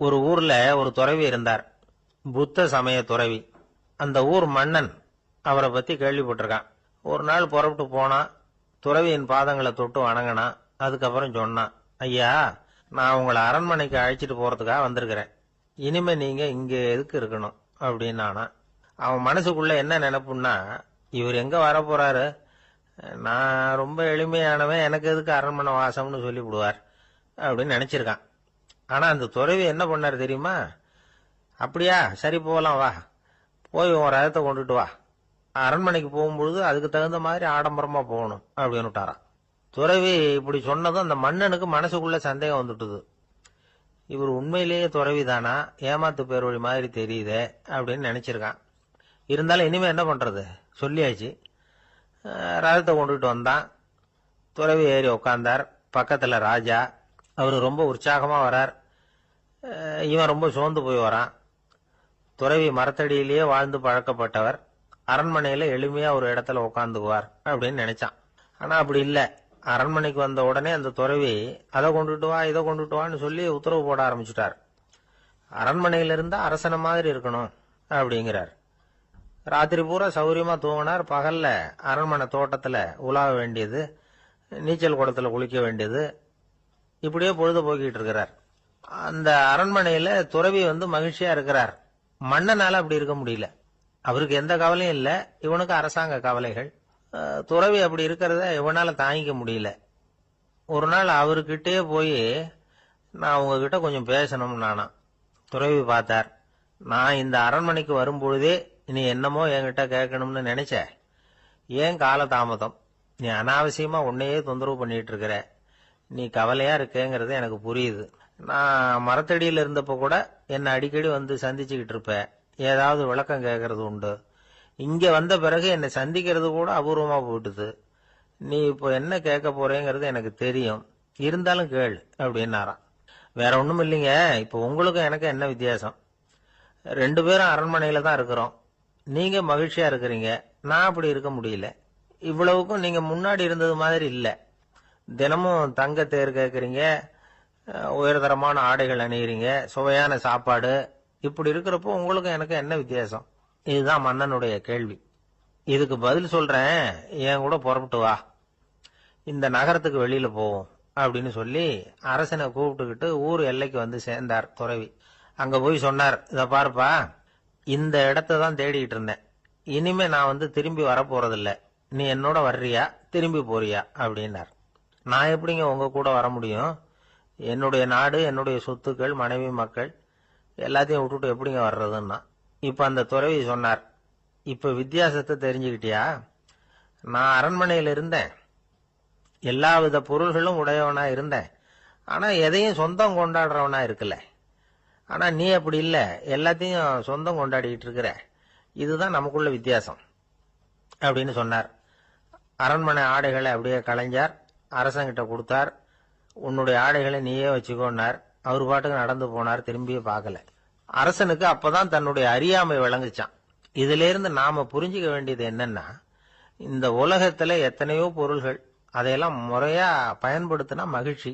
ஒரு ஊர்ல ஒரு துறவி இருந்தார், புத்த சமய துறவி. அந்த ஊர் மன்னன் அவரை பத்தி கேள்விப்பட்டிருக்கான். ஒரு நாள் புறப்பட்டு போனான், துறவியின் பாதங்களை தொட்டு வணங்கினான். அதுக்கப்புறம் சொன்னான், ஐயா, நான் உங்களை அரண்மனைக்கு அழைச்சிட்டு போறதுக்காக வந்திருக்கிறேன். இனிமே நீங்க இங்க எதுக்கு இருக்கணும் அப்படின்னானா. அவன் மனசுக்குள்ள என்ன நினைப்புன்னா, இவர் எங்க வர போறாரு, நான் ரொம்ப எளிமையானவன், எனக்கு எதுக்கு அரண்மனை வாசம்னு சொல்லி விடுவார் அப்படின்னு நினைச்சிருக்கான். ஆனா அந்த துறவி என்ன பண்ணாரு தெரியுமா? அப்படியா, சரி போகலாம், வா, போய் உன் ரதத்தை கொண்டுட்டு வா, அரண்மனைக்கு போகும்பொழுது அதுக்கு தகுந்த மாதிரி ஆடம்பரமா போகணும் அப்படின்னு விட்டாரான். துறவி இப்படி சொன்னதும் அந்த மன்னனுக்கு மனசுக்குள்ள சந்தேகம் வந்துட்டுது. இவர் உண்மையிலேயே துறவி தானா, ஏமாத்து பேர் வழி மாதிரி தெரியுதே அப்படின்னு நினைச்சிருக்கான். இருந்தாலும் இனிமே என்ன பண்றது, சொல்லியாச்சு. ரதத்தை கொண்டுட்டு வந்தான். துறவி ஏறி உட்கார்ந்தார். பக்கத்துல ராஜா. அவரு ரொம்ப உற்சாகமா வரார். இவன் ரொம்ப சோர்ந்து போய் வரான். துறவி மரத்தடியிலேயே வாழ்ந்து பழக்கப்பட்டவர், அரண்மனையில எளிமையா ஒரு இடத்துல உட்காந்துக்குவார் அப்படின்னு நினைச்சான். ஆனா அப்படி இல்ல. அரண்மனைக்கு வந்த உடனே அந்த துறவி அதை கொண்டுட்டு வா, இதை கொண்டுட்டு வான்னு சொல்லி உத்தரவு போட ஆரம்பிச்சுட்டார். அரண்மனையில இருந்தா அரசனை மாதிரி இருக்கணும் அப்படிங்கிறார். ராத்திரி பூரா சௌரியமா தூங்கினார். பகல்ல அரண்மனை தோட்டத்துல உலாவ வேண்டியது, நீச்சல் குளத்துல குளிக்க வேண்டியது, இப்படியே பொழுது போக்கிட்டு இருக்கிறார். அந்த அரண்மனையில துறவி மகிழ்ச்சியா இருக்கிறார். மன்னனால அப்படி இருக்க முடியல. அவருக்கு எந்த கவலையும் இல்ல, இவனுக்கு அரசாங்க கவலைகள். துறவி அப்படி இருக்கிறத இவனால தாங்கிக்க முடியல. ஒரு நாள் அவர்கிட்டே போய், நான் உங்ககிட்ட கொஞ்சம் பேசணும் நானா. துறவி பார்த்தார். நான் இந்த அரண்மனைக்கு வரும்பொழுதே நீ என்னமோ என்கிட்ட கேட்கணும்னு நினைச்ச, ஏன் கால தாமதம், நீ அனாவசியமா உன்னையே தொந்தரவு பண்ணிட்டு இருக்கிற, நீ கவலையா இருக்கேங்கிறது எனக்கு புரியுது. நான் மரத்தடியில் இருந்தப்ப கூட என்னை அடிக்கடி சந்திச்சுக்கிட்டு இருப்ப, ஏதாவது விளக்கம் கேட்கறது உண்டு. இங்க வந்த பிறகு என்னை சந்திக்கிறது கூட அபூர்வமா போயிட்டுது. நீ இப்போ என்ன கேட்க போறேங்கிறது எனக்கு தெரியும், இருந்தாலும் கேள் அப்படின்னாராம். வேற ஒண்ணும் இல்லைங்க, இப்போ உங்களுக்கும் எனக்கு என்ன வித்தியாசம், 2 பேரும் அரண்மனையில தான் இருக்கிறோம். நீங்க மகிழ்ச்சியா இருக்கிறீங்க, நான் அப்படி இருக்க முடியல. இவ்வளவுக்கும் நீங்க முன்னாடி இருந்தது மாதிரி இல்ல. தினமும் தங்க தேர் கேட்கறீங்க, உயர்தரமான ஆடைகள் அணியறீங்க, சுவையான சாப்பாடு. இப்படி இருக்கிறப்போ உங்களுக்கும் எனக்கு என்ன வித்தியாசம்? இதுதான் மன்னனுடைய கேள்வி. இதுக்கு பதில் சொல்றேன், என் கூட புறப்பட்டு வா, இந்த நகரத்துக்கு வெளியில போவோம் அப்படின்னு சொல்லி அரசனை கூப்பிட்டுக்கிட்டு ஊர் எல்லைக்கு சேர்ந்தார் துறவி. அங்க போய் சொன்னார், இத பாருப்பா, இந்த இடத்தை தான் தேடிட்டு இருந்தேன். இனிமே நான் திரும்பி வரப்போறதில்ல. நீ என்னோட வர்றியா, திரும்பி போறியா அப்படின்னார். நான் எப்படிங்க உங்க கூட வர முடியும்? என்னுடைய நாடு, என்னுடைய சொத்துக்கள், மனைவி, மக்கள் எல்லாத்தையும் விட்டுட்டு எப்படிங்க வர்றதுன்னா. இப்ப அந்த துறவி சொன்னார், இப்ப வித்தியாசத்தை தெரிஞ்சுக்கிட்டியா? நான் அரண்மனையில இருந்தேன், எல்லாவித பொருள்களும் உடையவனா இருந்தேன், ஆனா எதையும் சொந்தம் கொண்டாடுறவனா இருக்கல. ஆனா நீ அப்படி இல்ல, எல்லாத்தையும் சொந்தம் கொண்டாடிட்டு இருக்கிற. இதுதான் நமக்குள்ள வித்தியாசம் அப்படின்னு சொன்னார். அரண்மனை ஆடைகளை அப்படியே களைஞ்சார், அரசங்கிட்ட கொடுத்தார். உன்னுடைய ஆடைகளை நீயே வச்சுக்கோன்னார். அவர் பாட்டுக்கு நடந்து போனார், திரும்பியே பார்க்கல. அரசனுக்கு அப்பதான் தன்னுடைய அறியாமை விளங்குச்சான். இதுல இருந்து நாம புரிஞ்சுக்க வேண்டியது என்னன்னா, இந்த உலகத்துல எத்தனையோ பொருள்கள், அதையெல்லாம் முறையா பயன்படுத்தினா மகிழ்ச்சி.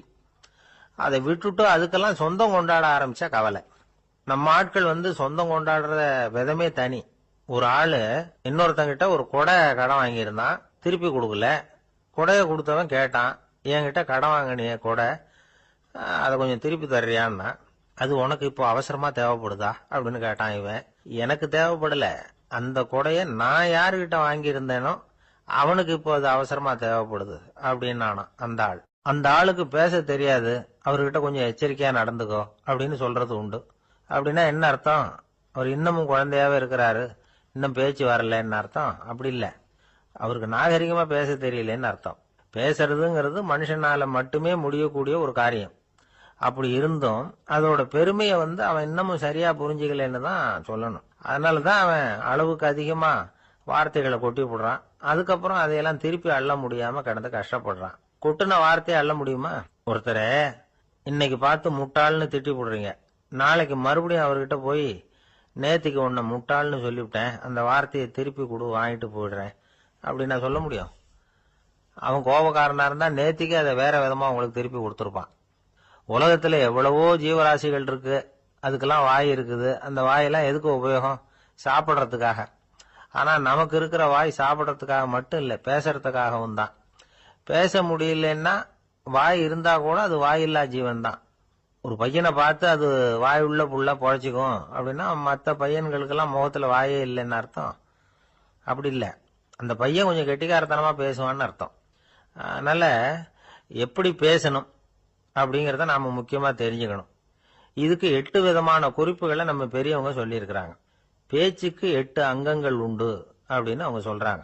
அதை விட்டுட்டு அதுக்கெல்லாம் சொந்தம் கொண்டாட ஆரம்பிச்சா கவலை. நம்ம ஆட்கள் சொந்தம் கொண்டாடுற விதமே தனி. ஒரு ஆளு இன்னொருத்தங்கிட்ட ஒரு கொடை கடன் வாங்கியிருந்தான், திருப்பி கொடுக்கல. கொடைய கொடுத்தவன் கேட்டான், என்கிட்ட கடன் வாங்கினிய கொடை, அதை கொஞ்சம் திருப்பி தர்றியான்னா. அது உனக்கு இப்போ அவசரமா தேவைப்படுதா அப்படின்னு கேட்டான் இவன். எனக்கு தேவைப்படல, அந்த கொடைய நான் யாருகிட்ட வாங்கியிருந்தேனோ அவனுக்கு இப்போ அது அவசரமா தேவைப்படுது அப்படின்னானா அந்த ஆள். அந்த ஆளுக்கு பேச தெரியாது, அவர்கிட்ட கொஞ்சம் எச்சரிக்கையா நடந்துக்கோ அப்படின்னு சொல்றது உண்டு. அப்படின்னா என்ன அர்த்தம்? அவர் இன்னமும் குழந்தையாவே இருக்கிறாரு, இன்னும் பேச்சு வரலன்னு அர்த்தம்? அப்படி இல்ல, அவருக்கு நாகரிகமா பேச தெரியலன்னு அர்த்தம். பேசுறதுங்கிறது மனுஷனால மட்டுமே முடியக்கூடிய ஒரு காரியம். அப்படி இருந்தும் அதோட பெருமையை அவன் இன்னமும் சரியா புரிஞ்சுக்கலன்னு தான் சொல்லணும். அதனாலதான் அவன் அளவுக்கு அதிகமா வார்த்தைகளை கொட்டி போடுறான். அதுக்கப்புறம் அதையெல்லாம் திருப்பி அள்ள முடியாம கிடந்து கஷ்டப்படுறான். கொட்டுன வார்த்தையை அள்ள முடியுமா? ஒருத்தரை இன்னைக்கு பார்த்து முட்டாள்னு திட்டி போடுறீங்க, நாளைக்கு மறுபடியும் அவர்கிட்ட போய் நேத்திக்கு உன்னை முட்டாள்னு சொல்லிவிட்டேன், அந்த வார்த்தையை திருப்பி கொடு, வாங்கிட்டு போயிடுறேன் அப்படின்னு நான் சொல்ல முடியும்? அவன் கோபக்காரனா இருந்தா நேத்திக்கு அதை வேற விதமா உங்களுக்கு திருப்பி கொடுத்துருப்பான். உலகத்துல எவ்வளவோ ஜீவராசிகள் இருக்கு, அதுக்கெல்லாம் வாய் இருக்குது. அந்த வாயெல்லாம் எதுக்கு உபயோகம்? சாப்பிட்றதுக்காக. ஆனா நமக்கு இருக்கிற வாய் சாப்பிட்றதுக்காக மட்டும் இல்லை, பேசுறதுக்காகவும் தான். பேச முடியலன்னா வாய் இருந்தா கூட அது வாயில்லா ஜீவன் தான். ஒரு பையனை பார்த்து அது வாய் உள்ள புள்ள பொழைச்சிக்கும் அப்படின்னா மற்ற பையன்களுக்கெல்லாம் முகத்துல வாயே இல்லைன்னு அர்த்தம். அப்படி இல்லை, அந்த பையன் கொஞ்சம் கெட்டிக்காரத்தனமா பேசுவான்னு அர்த்தம். அதனால எப்படி பேசணும் அப்படிங்கிறத நாம முக்கியமா தெரிஞ்சுக்கணும். இதுக்கு 8 விதமான குறிப்புகளை நம்ம பெரியவங்க சொல்லியிருக்கிறாங்க. பேச்சுக்கு 8 அங்கங்கள் உண்டு அப்படின்னு அவங்க சொல்றாங்க.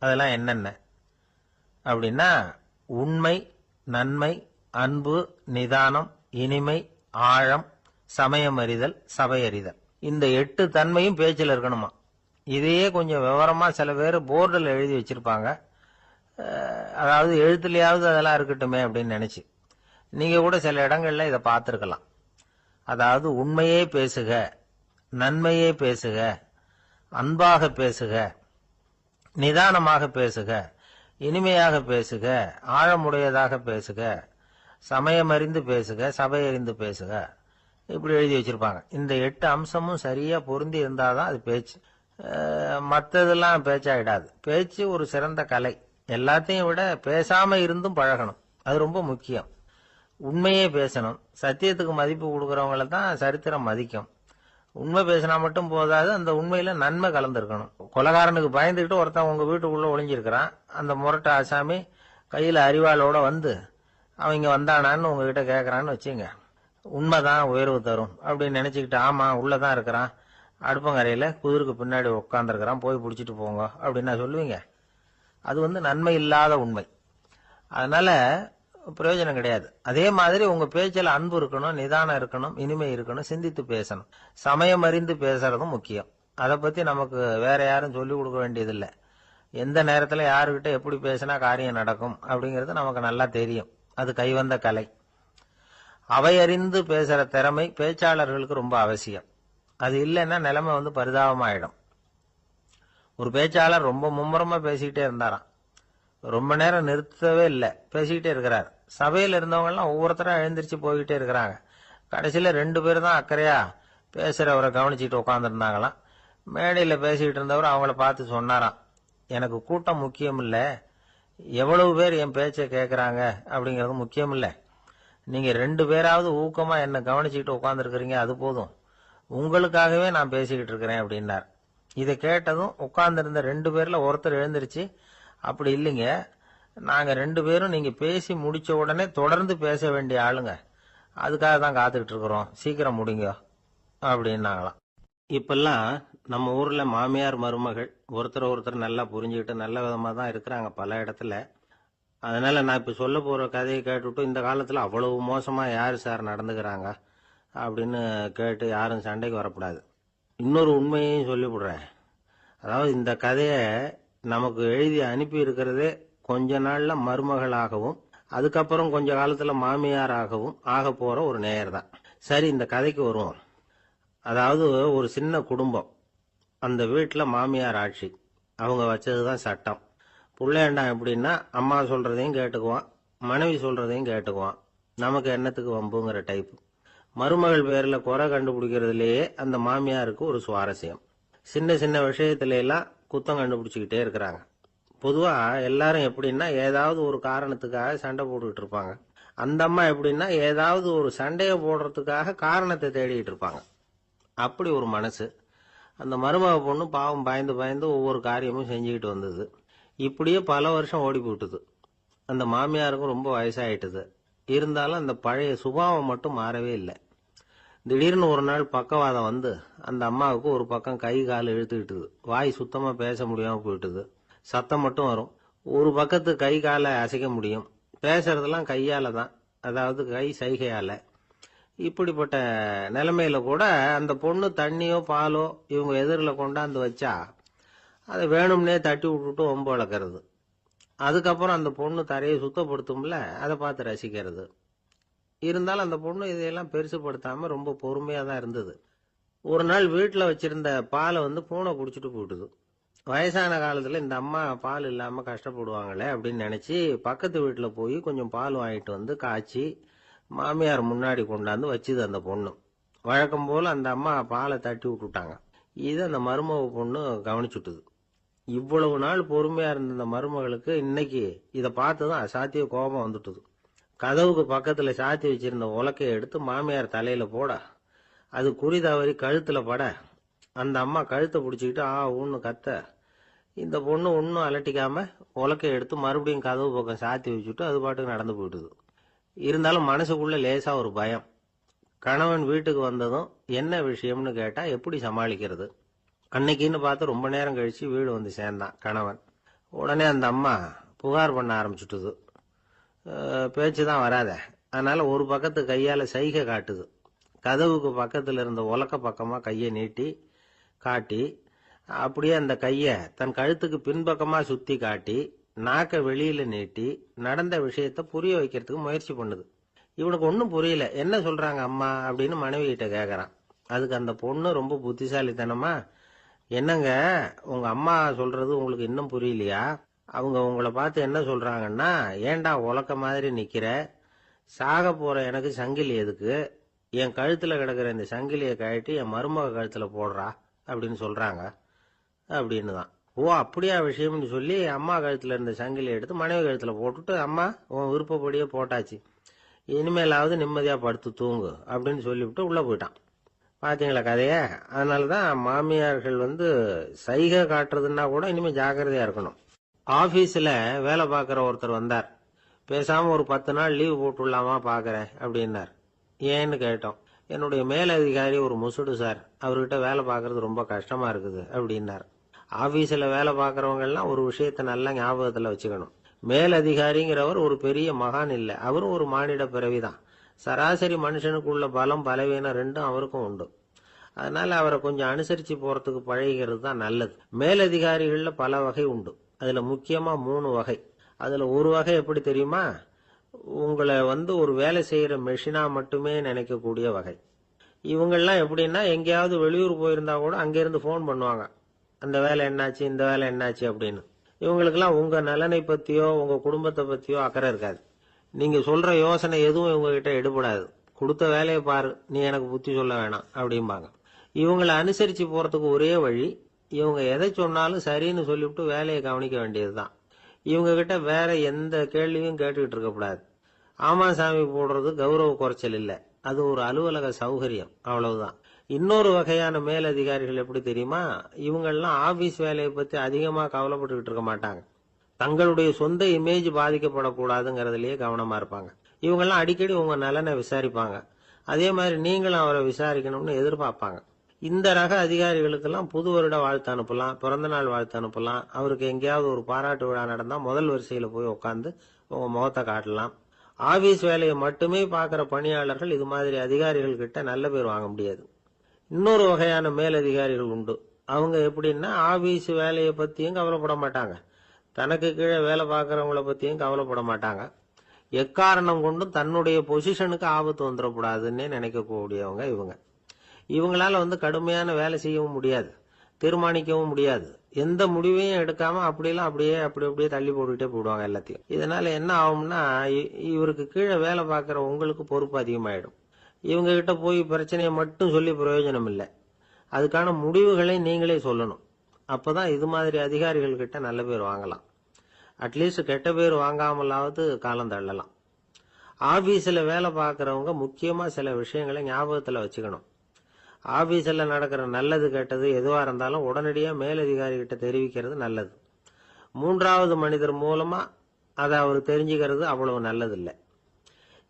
அதெல்லாம் என்னென்ன அப்படின்னா, உண்மை, நன்மை, அன்பு, நிதானம், இனிமை, ஆழம், சமயமறிதல், சபையறிதல். இந்த 8 தன்மையும் பேச்சில் இருக்கணுமா. இதையே கொஞ்சம் விவரமா சில பேர் போர்டில் எழுதி வச்சிருப்பாங்க. அதாவது எழுத்துலயாவது அதெல்லாம் இருக்கட்டுமே அப்படின்னு நினைச்சு நீங்க கூட சில இடங்கள்ல இதை பார்த்திருக்கலாம். அதாவது உண்மையே பேசுக, நன்மையே பேசுக, அன்பாக பேசுக, நிதானமாக பேசுக, இனிமையாக பேசுக, ஆழமுடையதாக பேசுக, சமயமறிந்து பேசுக, சபையறிந்து பேசுக, இப்படி எழுதி வச்சிருப்பாங்க. இந்த 8 அம்சமும் சரியா பொருந்தி இருந்தாதான் அது பேச்சு. மற்றதெல்லாம் பேச்சாயிடாது. பேச்சு ஒரு சிறந்த கலை. எல்லாத்தையும் விட பேசாம இருந்தும் பழகணும், அது ரொம்ப முக்கியம். உண்மையே பேசணும். சத்தியத்துக்கு மதிப்பு கொடுக்கறவங்கள தான் சரித்திரம் மதிக்கும். உண்மை பேசினா மட்டும் போதாது, அந்த உண்மையில நன்மை கலந்துருக்கணும். கொலைகாரனுக்கு பயந்துகிட்டு ஒருத்தன் உங்க வீட்டுக்குள்ள ஒளிஞ்சிருக்கிறான். அந்த முரட்ட ஆசாமி கையில அரிவாளோட வந்து அவங்க வந்தானான்னு உங்ககிட்ட கேட்கறான்னு வச்சுங்க. உண்மைதான் உயர்வு தரும் அப்படின்னு நினைச்சுக்கிட்டு, ஆமா உள்ளதான் இருக்கிறான், அடுப்பங்கரையில குதிருக்கு பின்னாடி உட்காந்துருக்கிறான், போய் பிடிச்சிட்டு போங்க அப்படின்னா சொல்லுவீங்க? அது நன்மை இல்லாத உண்மை. அதனால பிரயோஜனம் கிடையாது. அதே மாதிரி உங்க பேச்சில் அன்பு இருக்கணும், நிதானம் இருக்கணும், இனிமை இருக்கணும், சிந்தித்து பேசணும். சமயம் அறிந்து பேசுறதும் முக்கியம். அதை பத்தி நமக்கு வேற யாரும் சொல்லிக் கொடுக்க வேண்டியதில்லை. எந்த நேரத்துல யாருக்கிட்ட எப்படி பேசினா காரியம் நடக்கும் அப்படிங்கிறது நமக்கு நல்லா தெரியும். அது கைவந்த கலை. அவையறிந்து பேசுற திறமை பேச்சாளர்களுக்கு ரொம்ப அவசியம். அது இல்லைன்னா நிலைமை பரிதாபமாயிடும். ஒரு பேச்சாளர் ரொம்ப மும்முரமா பேசிக்கிட்டே இருந்தாராம். ரொம்ப நேரம் நிறுத்தவே இல்லை, பேசிக்கிட்டே இருக்கிறார். சபையில் இருந்தவங்க எல்லாம் ஒவ்வொருத்தரா எழுந்திரிச்சு போய்கிட்டே இருக்கிறாங்க. கடைசியில 2 பேர் தான் அக்கறையா பேசுறவரை கவனிச்சுட்டு உட்காந்துருந்தாங்களாம். மேடையில பேசிக்கிட்டு இருந்தவர் அவங்கள பார்த்து சொன்னாராம், எனக்கு கூட்டம் முக்கியம் இல்ல, எவ்வளவு பேர் என் பேச்சை கேட்கறாங்க அப்படிங்கறது முக்கியம் இல்ல. நீங்க 2 பேராவது ஊக்கமா என்ன கவனிச்சுக்கிட்டு உட்காந்துருக்கிறீங்க, அது போதும். உங்களுக்காகவே நான் பேசிக்கிட்டு இருக்கிறேன் அப்படின்னார். இதை கேட்டதும் உட்கார்ந்திருந்த 2 பேர்ல ஒருத்தர் எழுந்திருச்சு, அப்படி இல்லைங்க, நாங்க 2 பேரும் நீங்க பேசி முடிச்ச உடனே தொடர்ந்து பேச வேண்டிய ஆளுங்க, அதுக்காக தான் காத்துக்கிட்டு இருக்கிறோம், சீக்கிரம் முடிங்க அப்படின்னாங்களாம். இப்பெல்லாம் நம்ம ஊர்ல மாமியார் மருமகள் ஒருத்தர் நல்லா புரிஞ்சுக்கிட்டு நல்ல விதமா தான் இருக்கிறாங்க பல இடத்துல. அதனால நான் இப்ப சொல்ல போற கதையை கேட்டுவிட்டு இந்த காலத்துல அவ்வளவு மோசமா யாரு சார் நடந்துக்கிறாங்க அப்படின்னு கேட்டு யாரும் சண்டைக்கு வரக்கூடாது. இன்னொரு உண்மையையும் சொல்லிவிடுறேன். அதாவது இந்த கதைய நமக்கு எழுதி அனுப்பி இருக்கிறதே கொஞ்ச நாள்ல மருமகளாகவும் அதுக்கப்புறம் கொஞ்ச காலத்துல மாமியாராகவும் ஆக போற ஒரு நேயர் தான். சரி, இந்த கதைக்கு வருவோம். அதாவது ஒரு சின்ன குடும்பம், அந்த வீட்டுல மாமியார் ஆட்சி, அவங்க வச்சதுதான் சட்டம். புள்ளையண்டான் எப்படின்னா அம்மா சொல்றதையும் கேட்டுக்குவான், மனைவி சொல்றதையும் கேட்டுக்குவான், நமக்கு என்னத்துக்கு வம்புங்கிற டைப். மருமகள் பேர்ல குறை கண்டுபிடிக்கிறதுலயே அந்த மாமியாருக்கு ஒரு சுவாரஸ்யம். சின்ன சின்ன விஷயத்துல எல்லாம் குத்தம் கண்டுபிடிச்சுக்கிட்டே இருக்கிறாங்க. பொதுவா எல்லாரும் எப்படின்னா ஏதாவது ஒரு காரணத்துக்காக சண்டை போட்டுக்கிட்டு இருப்பாங்க. அந்த அம்மா எப்படின்னா ஏதாவது ஒரு சண்டையை போடுறதுக்காக காரணத்தை தேடிட்டு இருப்பாங்க. அப்படி ஒரு மனசு. அந்த மருமக பொண்ணு பாவம் பயந்து பயந்து ஒவ்வொரு காரியமும் செஞ்சுக்கிட்டு வந்தது. இப்படியே பல வருஷம் ஓடி போட்டுது. அந்த மாமியாருக்கும் ரொம்ப வயசாயிட்டுது. இருந்தாலும் அந்த பழைய சுபாவம் மட்டும் மாறவே இல்லை. திடீர்னு ஒரு நாள் பக்கவாதம் வந்து அந்த அம்மாவுக்கு ஒரு பக்கம் கை கால் இழுத்துக்கிட்டுது. வாய் சுத்தமா பேச முடியாம போயிட்டுது. சத்தம் மட்டும் வரும். ஒரு பக்கத்து கை காலை அசைக்க முடியும். பேசுறதெல்லாம் கையால தான், அதாவது கை சைகையால. இப்படிப்பட்ட நிலைமையில கூட அந்த பொண்ணு தண்ணியோ பாலோ இவங்க எதிரில் கொண்டாந்து வச்சா அதை வேணும்னே தட்டி விட்டுட்டு ஒம்பு வளர்க்கறது. அதுக்கப்புறம் அந்த பொண்ணு தரையை சுத்தப்படுத்தும்ல, அதை பார்த்து ரசிக்கிறது. இருந்தாலும் அந்த பொண்ணு இதையெல்லாம் பெருசுப்படுத்தாம ரொம்ப பொறுமையா தான் இருந்தது. ஒரு நாள் வீட்டுல வச்சிருந்த பாலை பூனை குடிச்சிட்டு போயிட்டுது. வயசான காலத்துல இந்த அம்மா பால் இல்லாம கஷ்டப்படுவாங்களே அப்படின்னு நினைச்சு பக்கத்து வீட்டுல போய் கொஞ்சம் பால் வாங்கிட்டு வந்து காய்ச்சி மாமியார் முன்னாடி கொண்டாந்து வச்சுது அந்த பொண்ணு. வழக்கம் போல அந்த அம்மா பாலை தட்டி விட்டுட்டாங்க. இதை அந்த மருமக பொண்ணு கவனிச்சுட்டுது. இவ்வளவு நாள் பொறுமையா இருந்த இந்த மருமகளுக்கு இன்னைக்கு இதை பார்த்ததும் அசாத்திய கோபம் வந்துட்டுது. கதவுக்கு பக்கத்துல சாத்தி வச்சிருந்த உலக்கையை எடுத்து மாமியார் தலையில போட, அது குறி தவறி கழுத்துல பட, அந்த அம்மா கழுத்தை பிடிச்சிக்கிட்டு ஊன்னு கத்த, இந்த பொண்ணு ஒன்னும் அலட்டிக்காம உலக்கையை எடுத்து மறுபடியும் கதவு பக்கம் சாத்தி வச்சுட்டு அது பாட்டுக்கு நடந்து போயிட்டுது. இருந்தாலும் மனசுக்குள்ள லேசா ஒரு பயம். கணவன் வீட்டுக்கு வந்ததும் என்ன விஷயம்னு கேட்டா எப்படி சமாளிக்கிறது? அன்னைக்குன்னு பார்த்து ரொம்ப நேரம் கழிச்சு வீடு வந்து சேர்ந்தான் கணவன். உடனே அந்த அம்மா புகார் பண்ண ஆரம்பிச்சுட்டுது. பேச்சுதான் வராத, அதனால ஒரு பக்கத்து கையால சைகை காட்டுது. கதவுக்கு பக்கத்துல இருந்த உலக்க பக்கமா கையை நீட்டி காட்டி, அப்படியே அந்த கைய தன் கழுத்துக்கு பின்பக்கமா சுத்தி காட்டி, நாக்க வெளியில நீட்டி நடந்த விஷயத்த புரிய வைக்கிறதுக்கு முயற்சி பண்ணுது. இவனுக்கு ஒன்னும் புரியல. என்ன சொல்றாங்க அம்மா அப்படின்னு மனைவி கிட்ட கேக்குறான். அதுக்கு அந்த பொண்ணு ரொம்ப புத்திசாலித்தனமா, என்னங்க உங்க அம்மா சொல்றது உங்களுக்கு இன்னும் புரியலையா? அவங்க உங்களை பார்த்து என்ன சொல்றாங்கன்னா, ஏண்டா உலக்க மாதிரி நிக்கிற, சாக போற எனக்கு சங்கிலி எதுக்கு, என் கழுத்துல கிடக்குற இந்த சங்கிலியை கழட்டி என் மருமக கழுத்துல போடுறா அப்படின்னு சொல்றாங்க அப்படின்னு தான். ஓ அப்படியா விஷயம்னு சொல்லி அம்மா கழுத்துல இருந்த சங்கிலியை எடுத்து மனைவி கழுத்துல போட்டுட்டு, அம்மா உன் விருப்பப்படியே போட்டாச்சு, இனிமேலாவது நிம்மதியா படுத்து தூங்கு அப்படின்னு சொல்லிவிட்டு உள்ள போயிட்டான். பாத்தீங்களா கதைய? அதனாலதான் மாமியார்கள் சைகை காட்டுறதுன்னா கூட இனிமே ஜாக்கிரதையா இருக்கணும். ஆபீஸ்ல வேலை பார்க்கிற ஒருத்தர் வந்தார். பேசாம ஒரு 10 நாள் லீவு போட்டுடலாமா பாக்குறேன் அப்படின்னார். ஏன்னு கேட்டோம். என்னுடைய மேலதிகாரி ஒரு முசுடு சார், அவர்கிட்ட வேலை பார்க்கறது ரொம்ப கஷ்டமா இருக்குது அப்படின்னார். ஆபீஸ்ல வேலை பார்க்கறவங்க எல்லாம் ஒரு விஷயத்த நல்லா ஞாபகத்துல வச்சுக்கணும். மேலதிகாரிங்கிறவர் ஒரு பெரிய மகான் இல்ல, அவரும் ஒரு மானிட பிறவிதான். சராசரி மனுஷனுக்குள்ள பலம் பலவீனம் ரெண்டும் அவருக்கும் உண்டு. அதனால அவரை கொஞ்சம் அனுசரிச்சு போறதுக்கு பழகிறது தான் நல்லது. மேலதிகாரிகள்ல பல வகை உண்டு. அதுல முக்கியமா 3 வகை. அதுல ஒரு வகை எப்படி தெரியுமா? உங்களை ஒரு வேலை செய்யற மெஷினா மட்டுமே நினைக்கக்கூடிய வகை. இவங்கெல்லாம் எப்படின்னா, எங்கேயாவது வெளியூர் போயிருந்தா கூட அங்கிருந்து போன் பண்ணுவாங்க, அந்த வேலை என்னாச்சு இந்த வேலை என்னாச்சு அப்படின்னு. இவங்களுக்கெல்லாம் உங்க நலனை பத்தியோ உங்க குடும்பத்தை பத்தியோ அக்கறை இருக்காது. நீங்க சொல்ற யோசனை எதுவும் இவங்க கிட்ட எடுபடாது. கொடுத்த வேலையை பாரு, நீ எனக்கு புத்தி சொல்ல வேணாம் அப்படிம்பாங்க. இவங்களை அனுசரிச்சு போறதுக்கு ஒரே வழி, இவங்க எதை சொன்னாலும் சரின்னு சொல்லிவிட்டு வேலையை கவனிக்க வேண்டியதுதான். இவங்க கிட்ட வேற எந்த கேள்வியும் கேட்டுக்கிட்டு இருக்கக்கூடாது. ஆமா சாமி போடுறது கௌரவ குறைச்சல் இல்ல, அது ஒரு அலுவலக சௌகரியம், அவ்வளவுதான். இன்னொரு வகையான மேலதிகாரிகள் எப்படி தெரியுமா? இவங்கெல்லாம் ஆபீஸ் வேலையை பத்தி அதிகமா கவலைப்பட்டுக்கிட்டு இருக்க மாட்டாங்க. தங்களுடைய சொந்த இமேஜ் பாதிக்கப்படக்கூடாதுங்கிறதுலயே கவனமா இருப்பாங்க. இவங்கெல்லாம் அடிக்கடி உங்க நலனை விசாரிப்பாங்க. அதே மாதிரி நீங்களும் அவரை விசாரிக்கணும்னு எதிர்பார்ப்பாங்க. இந்த ரக அதிகாரிகளுக்கெல்லாம் புது வருட வாழ்த்து அனுப்பலாம், பிறந்த நாள் வாழ்த்து அனுப்பலாம். அவருக்கு எங்கேயாவது ஒரு பாராட்டு விழா நடந்தா முதல் வரிசையில போய் உட்காந்து உங்க முகத்தை காட்டலாம். ஆபீஸ் வேலையை மட்டுமே பாக்குற பணியாளர்கள் இது மாதிரி அதிகாரிகள் கிட்ட நல்ல பேர் வாங்க முடியாது. இன்னொரு வகையான மேலதிகாரிகள் உண்டு. அவங்க எப்படின்னா, ஆபீஸ் வேலையை பத்தியும் கவலைப்பட மாட்டாங்க, தனக்கு கீழே வேலை பார்க்கறவங்கள பத்தியும் கவலைப்பட மாட்டாங்க. எக்காரணம் கொண்டும் தன்னுடைய பொசிஷனுக்கு ஆபத்து வந்துடக்கூடாதுன்னே நினைக்கக்கூடியவங்க இவங்க. இவங்களால கடுமையான வேலை செய்யவும் முடியாது, தீர்மானிக்கவும் முடியாது. எந்த முடிவையும் எடுக்காம அப்படியே தள்ளி போட்டுக்கிட்டே போடுவாங்க எல்லாத்தையும். இதனால என்ன ஆகும்னா, இவருக்கு கீழே வேலை பார்க்கிற உங்களுக்கு பொறுப்பு அதிகமாயிடும். இவங்க கிட்ட போய் பிரச்சனையை மட்டும் சொல்லி பிரயோஜனம் இல்லை, அதுக்கான முடிவுகளை நீங்களே சொல்லணும். அப்பதான் இது மாதிரி அதிகாரிகள் கிட்ட நல்ல பேர் வாங்கலாம். அட்லீஸ்ட் கெட்ட பேர் வாங்காமலாவது காலம் தள்ளலாம். ஆபீஸ்ல வேலை பார்க்கறவங்க முக்கியமா சில விஷயங்களை ஞாபகத்துல வச்சுக்கணும். ஆபீஸ்ல நடக்கிற நல்லது கெட்டது எதுவா இருந்தாலும் உடனடியா மேலதிகாரி கிட்ட தெரிவிக்கிறது நல்லது. 3வது மனிதர் மூலமா அதை அவர் தெரிஞ்சுக்கிறது அவ்வளவு நல்லது இல்லை.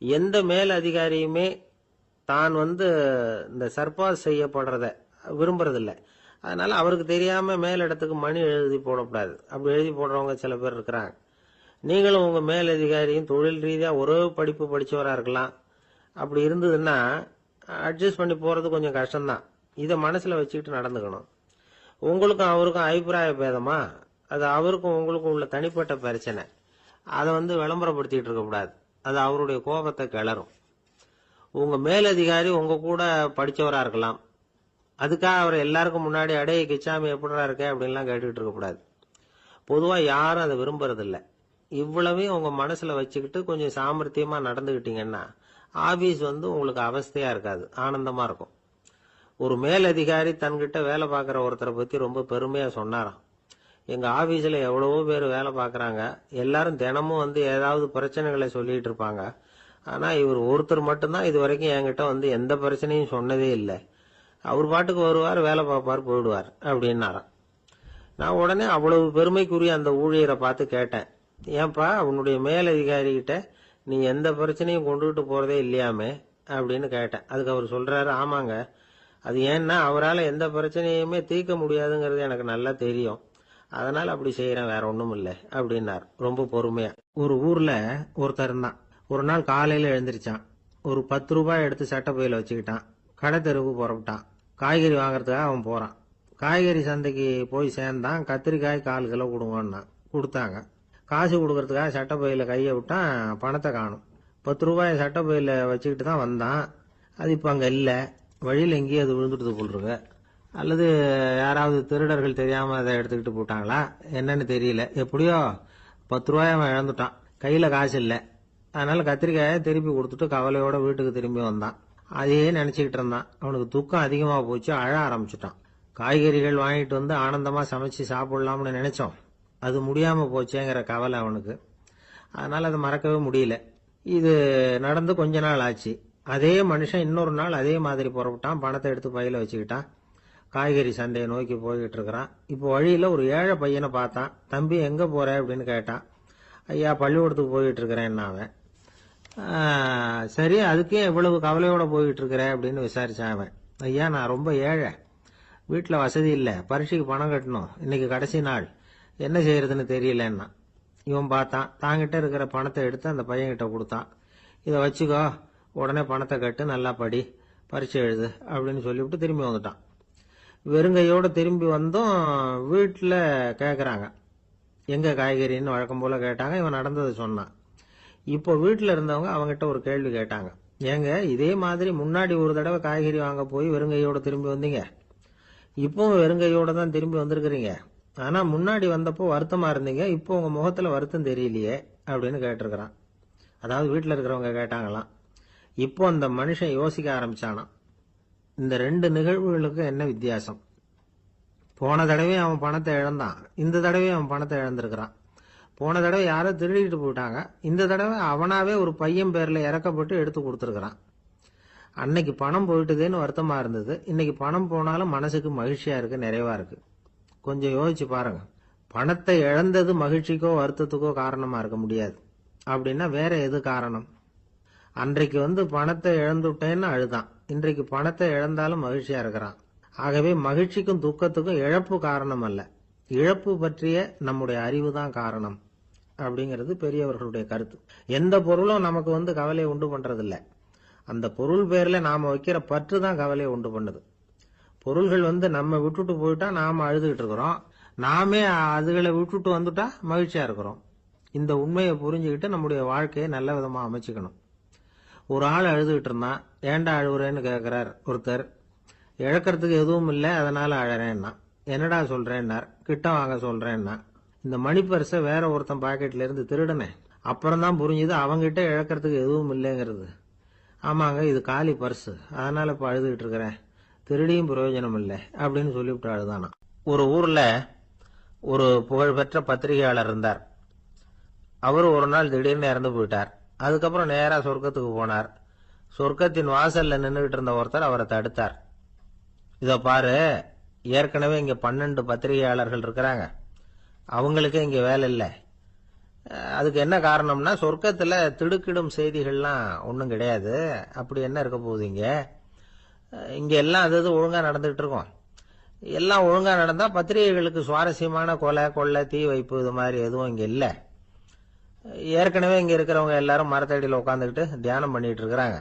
எந்த மேல் அதிகாரியுமே தான் இந்த சர்பாஸ் செய்யப்படுறத விரும்புறதில்லை. அதனால அவருக்கு தெரியாம மேலிடத்துக்கு மணி எழுதி போடக்கூடாது. அப்படி எழுதி போடுறவங்க சில பேர் இருக்கிறாங்க. நீங்களும் உங்க மேலதிகாரியும் தொழில் ரீதியா ஒரே படிப்பு படிச்சவரா இருக்கலாம். அப்படி இருந்ததுன்னா அட்ஜஸ்ட் பண்ணி போறது கொஞ்சம் கஷ்டம்தான். இதை மனசுல வச்சுக்கிட்டு நடந்துக்கணும். உங்களுக்கும் அவருக்கும் அபிப்பிராய பேதமா, அது அவருக்கும் உங்களுக்கும் உள்ள தனிப்பட்ட பிரச்சனை, அதை விளம்பரப்படுத்திட்டு இருக்க கூடாது. அது அவருடைய கோபத்தை கிளறும். உங்க மேலதிகாரி உங்க கூட படிச்சவரா இருக்கலாம், அதுக்காக அவர் எல்லாருக்கும் முன்னாடி அடைய கிச்சாமி எப்படிடா இருக்க அப்படின்லாம் கேட்டுக்கிட்டு இருக்க கூடாது. பொதுவா யாரும் அதை விரும்புறதில்ல. இவ்வளவையும் உங்க மனசுல வச்சுக்கிட்டு கொஞ்சம் சாமர்த்தியமா நடந்துகிட்டீங்கன்னா ஆபீஸ் உங்களுக்கு அவஸ்தையா இருக்காது, ஆனந்தமா இருக்கும். ஒரு மேலதிகாரி தன்கிட்ட வேலை பார்க்குற ஒருத்தரை பற்றி ரொம்ப பெருமையாக சொன்னாராம். எங்கள் ஆஃபீஸில் எவ்வளவோ பேர் வேலை பார்க்குறாங்க, எல்லாரும் தினமும் வந்து ஏதாவது பிரச்சனைகளை சொல்லிட்டு இருப்பாங்க. ஆனால் இவர் ஒருத்தர் மட்டும்தான் இது வரைக்கும் என்கிட்ட வந்து எந்த பிரச்சனையும் சொன்னதே இல்லை. அவர் பாட்டுக்கு வருவார், வேலை பார்ப்பார், போயிடுவார் அப்படின்னாராம். நான் உடனே அவ்வளவு பெருமைக்குரிய அந்த ஊழியரை பார்த்து கேட்டேன், ஏன்பா உன்னுடைய மேலதிகாரிகிட்ட நீ எந்த பிரச்சனையும் கொண்டுகிட்டு போகிறதே இல்லையாமே அப்படின்னு கேட்டேன். அதுக்கு அவர் சொல்கிறாரு, ஆமாங்க, அது ஏன்னா அவரால் எந்த பிரச்சனையுமே தீர்க்க முடியாதுங்கிறது எனக்கு நல்லா தெரியும், அதனால் அப்படி செய்கிறேன், வேற ஒன்றும் இல்லை அப்படின்னார் ரொம்ப பொறுமையா. ஒரு ஊரில் ஒருத்தர் இருந்தான். ஒரு நாள் காலையில் எழுந்திரிச்சான். ஒரு 10 ரூபாய் எடுத்து சட்டப்பையில் வச்சுக்கிட்டான். கடை தெருவுக்கு புறப்பட்டான். காய்கறி வாங்குறதுக்காக அவன் போகிறான். காய்கறி சந்தைக்கு போய் சேர்ந்தான். கத்திரிக்காய் 1/4 கிலோ கொடுங்கன்னா கொடுத்தாங்க. காசு கொடுக்கறதுக்காக சட்டப்பையில் கையை விட்டான். பணத்தை காணும். 10 ரூபாய் சட்டப்பையில் வச்சுக்கிட்டு தான் வந்தான். அது இப்போ அங்கே இல்லை. வழியில் எங்கேயும் அது விழுந்துட்டு போட்டுருக்கு. அல்லது யாராவது திருடர்கள் தெரியாமல் அதை எடுத்துக்கிட்டு போட்டாங்களா என்னன்னு தெரியல. எப்படியோ 10 ரூபாய் அவன் இழந்துட்டான். கையில் காசு இல்லை. அதனால கத்திரிக்காயை திருப்பி கொடுத்துட்டு கவலையோட வீட்டுக்கு திரும்பி வந்தான். அதையே நினைச்சுக்கிட்டு இருந்தான். அவனுக்கு துக்கம் அதிகமாக போச்சு. அழ ஆரம்பிச்சுட்டான். காய்கறிகள் வாங்கிட்டு வந்து ஆனந்தமா சமைச்சு சாப்பிடலாம்னு நினைச்சோம், அது முடியாம போச்சேங்கிற கவலை அவனுக்கு. அதனால அதை மறக்கவே முடியல. இது நடந்து கொஞ்ச நாள் ஆச்சு. அதே மனுஷன் இன்னொரு நாள் அதே மாதிரி புறப்பட்டான். பணத்தை எடுத்து பையில வச்சுக்கிட்டான். காய்கறி சந்தையை நோக்கி போய்கிட்டு இருக்கிறான். இப்போ வழியில ஒரு ஏழை பையனை பார்த்தான். தம்பி எங்க போற அப்படின்னு கேட்டான். ஐயா பள்ளிக்கூடத்துக்கு போயிட்டு இருக்கிறேன் அவன். சரி, அதுக்கே இவ்வளவு கவலையோட போயிட்டு இருக்கிற அப்படின்னு விசாரிச்சான் அவன். ஐயா நான் ரொம்ப ஏழை, வீட்டில் வசதி இல்லை, பரீட்சைக்கு பணம் கட்டணும், இன்னைக்கு கடைசி நாள், என்ன செய்யறதுன்னு தெரியலன்னா. இவன் பார்த்தான். தாங்கிட்ட இருக்கிற பணத்தை எடுத்து அந்த பையன்கிட்ட கொடுத்தான். இதை வச்சுக்கோ, உடனே பணத்தை கட்டு, நல்லா படி, பரீட்சை எழுது அப்படின்னு சொல்லிவிட்டு திரும்பி வந்துட்டான். வெறுங்கையோடு திரும்பி வந்தும் வீட்டில் கேட்குறாங்க, எங்கே காய்கறின்னு வழக்கம் போல் கேட்டாங்க. இவன் நடந்ததை சொன்னான். இப்போ வீட்டில் இருந்தவங்க அவங்ககிட்ட ஒரு கேள்வி கேட்டாங்க, ஏங்க இதே மாதிரி முன்னாடி ஒரு தடவை காய்கறி வாங்க போய் வெறுங்கையோடு திரும்பி வந்தீங்க, இப்பவும் வெறுங்கையோட தான் திரும்பி வந்திருக்கிறீங்க, ஆனா முன்னாடி வந்தப்போ வருத்தமா இருந்தீங்க, இப்போ உங்க முகத்துல வருத்தம் தெரியலையே அப்படின்னு கேட்டிருக்கிறான். அதாவது வீட்டில் இருக்கிறவங்க கேட்டாங்களாம். இப்போ அந்த மனுஷன் யோசிக்க ஆரம்பிச்சானாம், இந்த 2 நிகழ்வுகளுக்கு என்ன வித்தியாசம்? போன தடவை அவன் பணத்தை இழந்தான், இந்த தடவை அவன் பணத்தை இழந்திருக்கிறான். போன தடவை யாரோ திருடிட்டு போயிட்டாங்க, இந்த தடவை அவனாவே ஒரு பையன் பேர்ல இறக்கப்பட்டு எடுத்து கொடுத்துருக்கிறான். அன்னைக்கு பணம் போயிட்டுதேன்னு வருத்தமா இருந்தது, இன்னைக்கு பணம் போனாலும் மனசுக்கு மகிழ்ச்சியா இருக்கு, நிறைவா இருக்கு. கொஞ்சம் யோசிச்சு பாருங்க. பணத்தை இழந்தது மகிழ்ச்சிக்கோ வருத்தத்துக்கோ காரணமா இருக்க முடியாது. அப்படின்னா வேற எது காரணம்? அன்றைக்கு வந்து பணத்தை இழந்துட்டேன்னு அழுதான், இன்றைக்கு பணத்தை இழந்தாலும் மகிழ்ச்சியா இருக்கிறான். ஆகவே மகிழ்ச்சிக்கும் துக்கத்துக்கும் இழப்பு காரணம் அல்ல, இழப்பு பற்றிய நம்முடைய அறிவு தான் காரணம் அப்படிங்கிறது பெரியவர்களுடைய கருத்து. எந்த பொருளும் நமக்கு வந்து கவலையை உண்டு பண்றதில்ல, அந்த பொருள் பேர்ல நாம வைக்கிற பற்று தான் கவலையை உண்டு பண்ணுது. பொருள்கள் வந்து நம்ம விட்டுட்டு போயிட்டா நாம அழுதுகிட்டு இருக்கிறோம், நாமே அதுகளை விட்டுட்டு வந்துட்டா மகிழ்ச்சியா இருக்கிறோம். இந்த உண்மையை புரிஞ்சுக்கிட்டு நம்முடைய வாழ்க்கையை நல்ல விதமா அமைச்சுக்கணும். ஒரு ஆள் அழுதுகிட்டு இருந்தான். ஏண்டா அழுகுறேன்னு கேட்கிறார் ஒருத்தர். இழக்கிறதுக்கு எதுவும் இல்லை, அதனால அழறேன்னா. என்னடா சொல்றேன்னார். கிட்ட வாங்க சொல்றேன்னா. இந்த மணி பர்ஸை வேற ஒருத்தன் பாக்கெட்ல இருந்து திருடனே, அப்புறம் தான் புரிஞ்சுது அவங்கிட்ட இழக்கிறதுக்கு எதுவும் இல்லைங்கிறது. ஆமாங்க, இது காலி பர்ஸ், அதனால இப்ப அழுதுகிட்டு இருக்கிறேன், திருடியும் பிரயோஜனம் இல்லை அப்படின்னு சொல்லிவிட்டு அழுதானா. ஒரு ஊர்ல ஒரு புகழ்பெற்ற பத்திரிகையாளர் இருந்தார். அவர் ஒரு நாள் திடீர்னு இறந்து போயிட்டார். அதுக்கப்புறம் நேரா சொர்க்கத்துக்கு போனார். சொர்க்கத்தின் வாசல்ல நின்றுகிட்டு இருந்த ஒருத்தர் அவரை தடுத்தார். இத பாரு, ஏற்கனவே இங்க 12 பத்திரிகையாளர்கள் இருக்கிறாங்க, அவங்களுக்கே இங்க வேலை இல்லை. அதுக்கு என்ன காரணம்னா, சொர்க்கத்துல திடுக்கிடும் செய்திகள்லாம் ஒன்றும் கிடையாது, அப்படி என்ன இருக்க போகுது இங்க எல்லாம் அது ஒழுங்கா நடந்துகிட்டு இருக்கும். எல்லாம் ஒழுங்கா நடந்தா பத்திரிகைகளுக்கு சுவாரஸ்யமான கொலை கொள்ளை தீ வைப்பு இது மாதிரி எதுவும் இங்க இல்லை. ஏற்கனவே இங்க இருக்கிறவங்க எல்லாரும் மரத்தடியில் உட்காந்துக்கிட்டு தியானம் பண்ணிட்டு இருக்கிறாங்க.